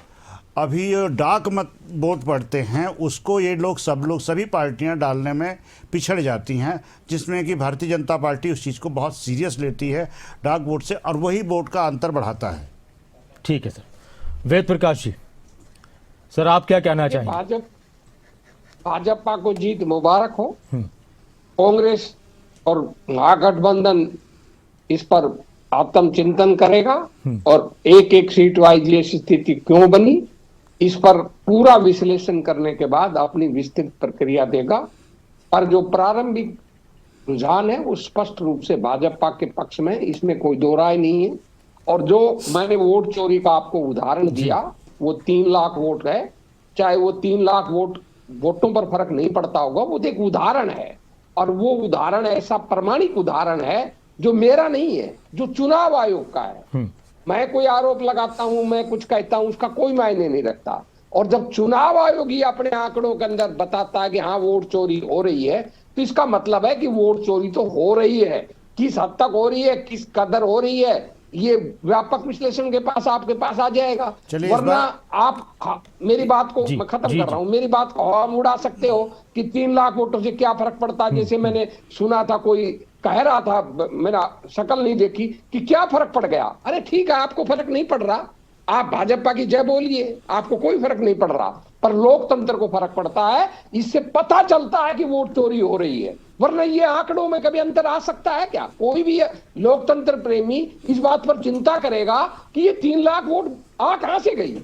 अभी डाक मत वोट पड़ते हैं उसको ये लोग सभी पार्टियां डालने में पिछड़ जाती हैं, जिसमें कि भारतीय जनता पार्टी उस चीज़ को बहुत सीरियस लेती है डाक वोट से, और वही वोट का अंतर बढ़ाता है। ठीक है सर। वेद प्रकाश जी, सर आप क्या कहना चाहेंगे? भाजपा को जीत मुबारक हो। कांग्रेस और महागठबंधन इस पर आत्मचिंतन करेगा और एक एक सीट वाइज ये स्थिति क्यों बनी, इस पर पूरा विश्लेषण करने के बाद अपनी विस्तृत प्रक्रिया देगा। पर जो प्रारंभिक रुझान है वो स्पष्ट रूप से भाजपा के पक्ष में, इसमें कोई दो राय नहीं है। और जो मैंने वोट चोरी का आपको उदाहरण दिया, वो 3 लाख वोट है, चाहे वो 3 लाख वोटों पर फर्क नहीं पड़ता होगा, वो एक उदाहरण है, और वो उदाहरण ऐसा प्रमाणिक उदाहरण है जो मेरा नहीं है, जो चुनाव आयोग का है। मैं कोई आरोप लगाता हूं, मैं कुछ कहता हूं, उसका कोई मायने नहीं रखता। और जब चुनाव आयोग ही अपने आंकड़ों के अंदर बताता है कि हाँ वोट चोरी हो रही है, तो इसका मतलब है कि वोट चोरी तो हो रही है। किस हद तक हो रही है, किस कदर हो रही है, ये व्यापक विश्लेषण के पास आपके पास आ जाएगा। चलिए वरना आप मेरी बात को मैं खत्म कर रहा हूं, मेरी बात को हवा में उड़ा सकते हो कि 3 लाख वोटों से क्या फर्क पड़ता है। जैसे मैंने सुना था, कोई कह रहा था, मेरा शक्ल नहीं देखी, कि क्या फर्क पड़ गया। अरे ठीक है, आपको फर्क नहीं पड़ रहा, आप भाजपा की जय बोलिए, आपको कोई फर्क नहीं पड़ रहा, पर लोकतंत्र को फर्क पड़ता है। इससे पता चलता है कि वोट चोरी हो रही है, वरना ये आंकड़ों में कभी अंतर आ सकता है क्या? कोई भी लोकतंत्र प्रेमी इस बात पर चिंता करेगा कि ये 3 लाख वोट आ कहां से गई।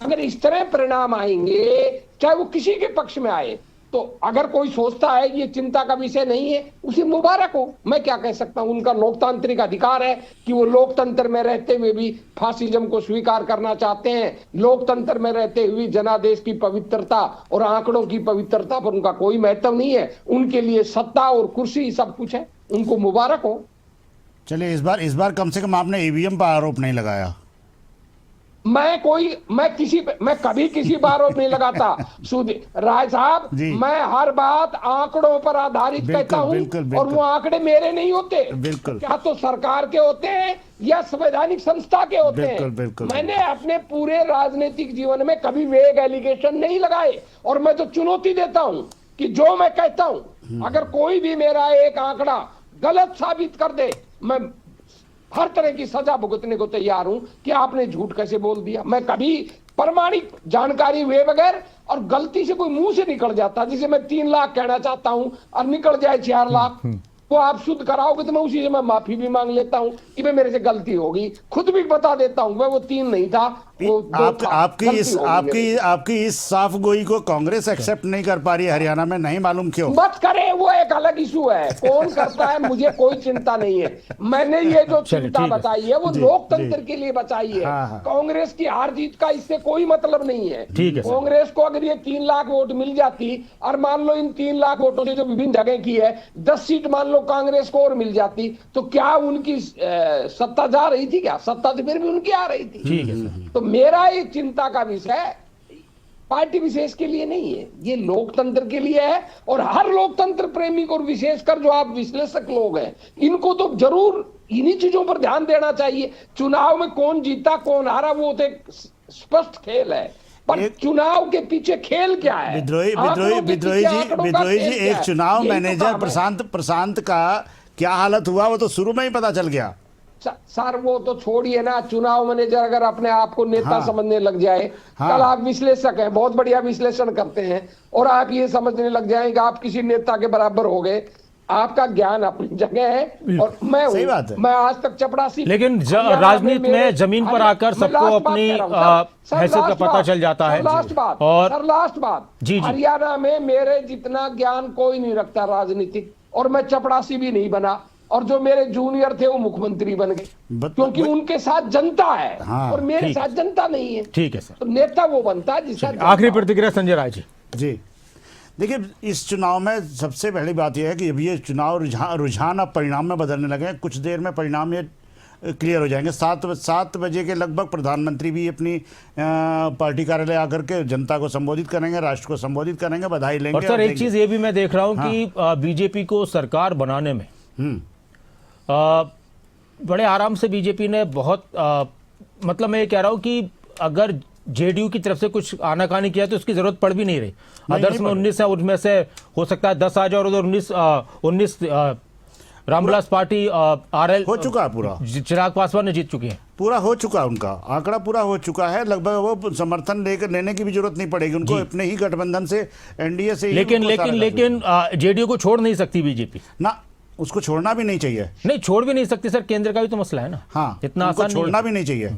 अगर इस तरह परिणाम आएंगे, चाहे वो किसी के पक्ष में आए, तो अगर कोई सोचता है कि ये चिंता का विषय नहीं है, उसे मुबारक हो। मैं क्या कह सकता हूं, उनका लोकतांत्रिक अधिकार है कि वो लोकतंत्र में रहते हुए भी फासिज्म को स्वीकार करना चाहते हैं। लोकतंत्र में रहते हुए जनादेश की पवित्रता और आंकड़ों की पवित्रता पर उनका कोई महत्व नहीं है। उनके लिए सत्ता और कुर्सी सब कुछ है, उनको मुबारक हो। चलिए, इस बार कम से कम आपने ईवीएम पर आरोप नहीं लगाया। मैं कभी किसी पर आरोप नहीं लगाता राय साहब। मैं हर बात आंकड़ों पर आधारित कहता हूं, और वो आंकड़े मेरे नहीं होते। क्या तो सरकार के होते हैं या संवैधानिक संस्था के होते हैं। मैंने अपने पूरे राजनीतिक जीवन में कभी वेग एलिगेशन नहीं लगाए, और मैं तो चुनौती देता हूं कि जो मैं कहता हूं, अगर कोई भी मेरा एक आंकड़ा गलत साबित कर दे, मैं हर तरह की सजा भुगतने को तैयार हूं कि आपने झूठ कैसे बोल दिया। मैं कभी प्रमाणिक जानकारी हुए बगैर, और गलती से कोई मुंह से निकल जाता, जिसे मैं 3 लाख कहना चाहता हूं और निकल जाए 4 लाख, वो आप शुद्ध कराओगे तो मैं उसी से मैं माफी भी मांग लेता हूं कि भाई मेरे से गलती होगी, खुद भी बता देता हूं मैं वो 3 नहीं था, वो 2 था। आपकी इस साफ गोई को कांग्रेस एक्सेप्ट नहीं कर पा रही है हरियाणा में, नहीं मालूम क्यों। मत करे, वो एक अलग इशू है, कौन करता है मुझे कोई चिंता नहीं है। मैंने ये जो चिंता बताई है वो लोकतंत्र के लिए बचाई है। कांग्रेस की हार जीत का इससे कोई मतलब नहीं है। कांग्रेस को अगर ये 3 लाख वोट मिल जाती, और मान लो इन 3 लाख वोटों से जो विभिन्न जगह की है 10 सीट मान लो कांग्रेस को और मिल जाती, तो क्या उनकी सत्ता जा रही थी? क्या सत्ता तो फिर भी उनकी आ रही थी। तो मेरा ये चिंता का विषय पार्टी विशेष के लिए नहीं है, ये लोकतंत्र के लिए है। और हर लोकतंत्र प्रेमी को, और विशेषकर जो आप विश्लेषक लोग हैं, इनको तो जरूर इन्हीं चीजों पर ध्यान देना चाहिए। चुनाव में कौन जीता कौन हारा वो तो एक स्पष्ट खेल है, पर चुनाव के पीछे खेल क्या है? विद्रोही जी, एक चुनाव मैनेजर प्रशांत का क्या हालत हुआ वो तो शुरू में ही पता चल गया। सर वो तो छोड़िए ना, चुनाव मैनेजर अगर अपने आप को नेता समझने लग जाए, कल आप विश्लेषक हैं, बहुत बढ़िया विश्लेषण करते हैं, और आप ये समझने लग जाएंगे आप किसी नेता के बराबर हो गए। आपका ज्ञान अपनी जगह है, और मैं आज तक चपरासी, लेकिन राजनीति में जमीन पर आकर सबको अपनी हैसियत का पता चल जाता है। लास्ट बात जी, हरियाणा में मेरे जितना ज्ञान कोई नहीं रखता राजनीतिक, और मैं चपरासी भी नहीं बना, और जो मेरे जूनियर थे वो मुख्यमंत्री बन गए, क्योंकि उनके साथ जनता है और मेरे साथ जनता नहीं है। ठीक है सर, तो नेता वो बनता है जिसका। आखिरी प्रतिक्रिया संजय राय जी। देखिए, इस चुनाव में सबसे पहली बात यह है कि अभी ये चुनाव रुझान अब परिणाम में बदलने लगे हैं। कुछ देर में परिणाम ये क्लियर हो जाएंगे। 7 बजे के लगभग प्रधानमंत्री भी अपनी पार्टी कार्यालय आकर के जनता को संबोधित करेंगे, राष्ट्र को संबोधित करेंगे, बधाई लेंगे। और सर एक चीज ये भी मैं देख रहा हूं कि बीजेपी को सरकार बनाने में बड़े आराम से बीजेपी ने बहुत मतलब मैं ये कह रहा हूं कि अगर जेडीयू की तरफ से कुछ आनाकानी किया तो उसकी जरूरत पड़ भी नहीं रही। अदर्स में 19 है, उनमें से हो सकता है 10 आ जाए, और उधर 19 रामविलास पार्टी आरएल हो चुका है पूरा, चिराग पासवान ने जीत चुके हैं, पूरा हो चुका है, उनका आंकड़ा पूरा हो चुका है लगभग। वो समर्थन लेने की भी जरूरत नहीं पड़ेगी उनको, अपने ही गठबंधन से, एनडीए से। लेकिन जेडीयू को छोड़ नहीं सकती बीजेपी ना, उसको छोड़ना भी नहीं चाहिए। नहीं, छोड़ भी नहीं सकती सर, केंद्र का भी तो मसला है ना। हाँ, इतना आसान छोड़ना भी नहीं चाहिए।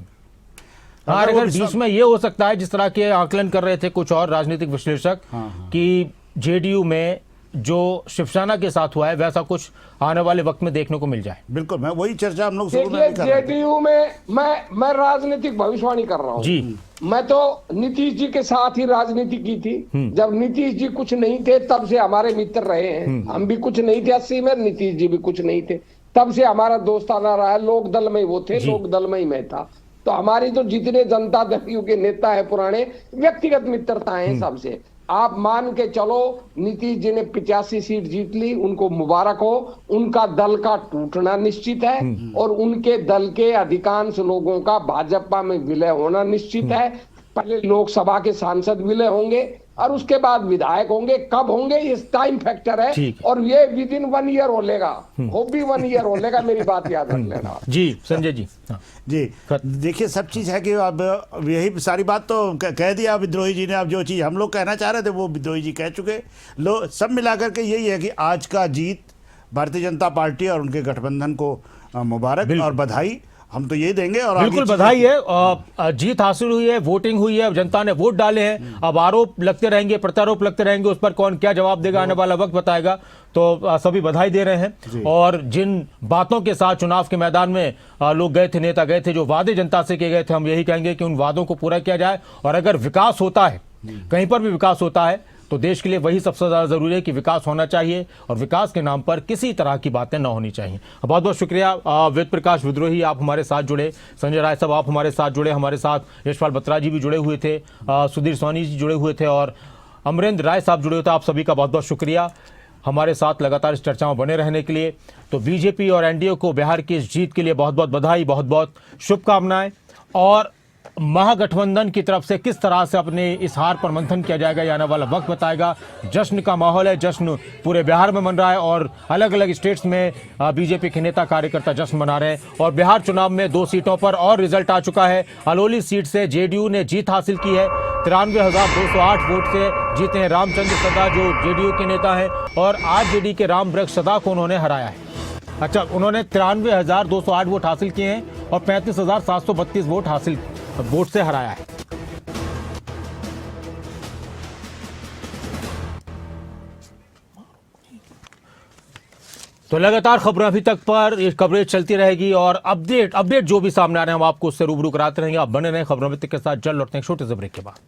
अगर बीच में ये हो सकता है, जिस तरह के आकलन कर रहे थे कुछ और राजनीतिक विश्लेषक, कि जेडीयू में जो शिवसेना के साथ हुआ है वैसा कुछ आने वाले वक्त में देखने को मिल जाए। बिल्कुल, मैं वही चर्चा हम लोग जेडीयू में मैं राजनीतिक भविष्यवाणी कर रहा हूँ जी। मैं तो नीतीश जी के साथ ही राजनीति की थी। जब नीतीश जी कुछ नहीं थे तब से हमारे मित्र रहे हैं। हम भी कुछ नहीं थे 80 में, नीतीश जी भी कुछ नहीं थे, तब से हमारा दोस्ताना रहा है। लोक दल में वो थे, लोक दल में ही मैं था। तो हमारी तो जितने जनता दल के नेता है पुराने, व्यक्तिगत मित्रता है सबसे। आप मान के चलो नीतीश जी ने 85 सीट जीत ली, उनको मुबारक हो। उनका दल का टूटना निश्चित है और उनके दल के अधिकांश लोगों का भाजपा में विलय होना निश्चित है। पहले लोकसभा के सांसद विलय होंगे और उसके बाद विधायक होंगे। कब होंगे इस टाइम फैक्टर है, और ये विद इन 1 ईयर हो लेगा, वो भी 1 ईयर हो लेगा, मेरी बात याद रख लेना। जी संजय जी। हाँ। जी देखिए, सब चीज़ है कि अब यही सारी बात तो कह दिया विद्रोही जी ने। अब जो चीज़ हम लोग कहना चाह रहे थे वो विद्रोही जी कह चुके। सब मिलाकर के यही है कि आज का जीत भारतीय जनता पार्टी और उनके गठबंधन को मुबारक और बधाई हम तो यही देंगे। और बिल्कुल बधाई है, जीत हासिल हुई है, वोटिंग हुई है, जनता ने वोट डाले हैं। अब आरोप लगते रहेंगे, प्रत्यारोप लगते रहेंगे, उस पर कौन क्या जवाब देगा आने वाला वक्त बताएगा। तो सभी बधाई दे रहे हैं। और जिन बातों के साथ चुनाव के मैदान में लोग गए थे, नेता गए थे, जो वादे जनता से किए गए थे, हम यही कहेंगे कि उन वादों को पूरा किया जाए। और अगर विकास होता है, कहीं पर भी विकास होता है, तो देश के लिए वही सबसे ज्यादा जरूरी है कि विकास होना चाहिए और विकास के नाम पर किसी तरह की बातें न होनी चाहिए। बहुत बहुत शुक्रिया वेद प्रकाश विद्रोही, आप हमारे साथ जुड़े। संजय राय साहब आप हमारे साथ जुड़े। हमारे साथ यशपाल बत्रा जी भी जुड़े हुए थे, सुधीर सोनी जी जुड़े हुए थे और अमरेंद्र राय साहब जुड़े हुए थे। आप सभी का बहुत बहुत शुक्रिया हमारे साथ लगातार इस चर्चा में बने रहने के लिए। तो बीजेपी और एनडीए को बिहार की इस जीत के लिए बहुत बहुत बधाई, बहुत बहुत शुभकामनाएं। और महागठबंधन की तरफ से किस तरह से अपने इस हार पर मंथन किया जाएगा, ये आने वाला वक्त बताएगा। जश्न का माहौल है, जश्न पूरे बिहार में मन रहा है और अलग अलग स्टेट्स में बीजेपी के नेता कार्यकर्ता जश्न मना रहे हैं। और बिहार चुनाव में 2 सीटों पर और रिजल्ट आ चुका है। अलौली सीट से जेडीयू ने जीत हासिल की है। 93,208 वोट से जीते हैं रामचंद्र सदा, जो जेडीयू के नेता हैं। और आरजेडी के राम वृक्ष सदा को उन्होंने हराया है। अच्छा, उन्होंने 93,208 वोट हासिल किए हैं और 35,732 वोट से हराया है। तो लगातार खबरें अभी तक पर ये कवरेज चलती रहेगी और अपडेट जो भी सामने आ रहे हैं हम आपको उससे रूबरू कराते रहेंगे। आप बने रहें खबरों के साथ। जल्द लौटते हैं छोटे से ब्रेक के बाद।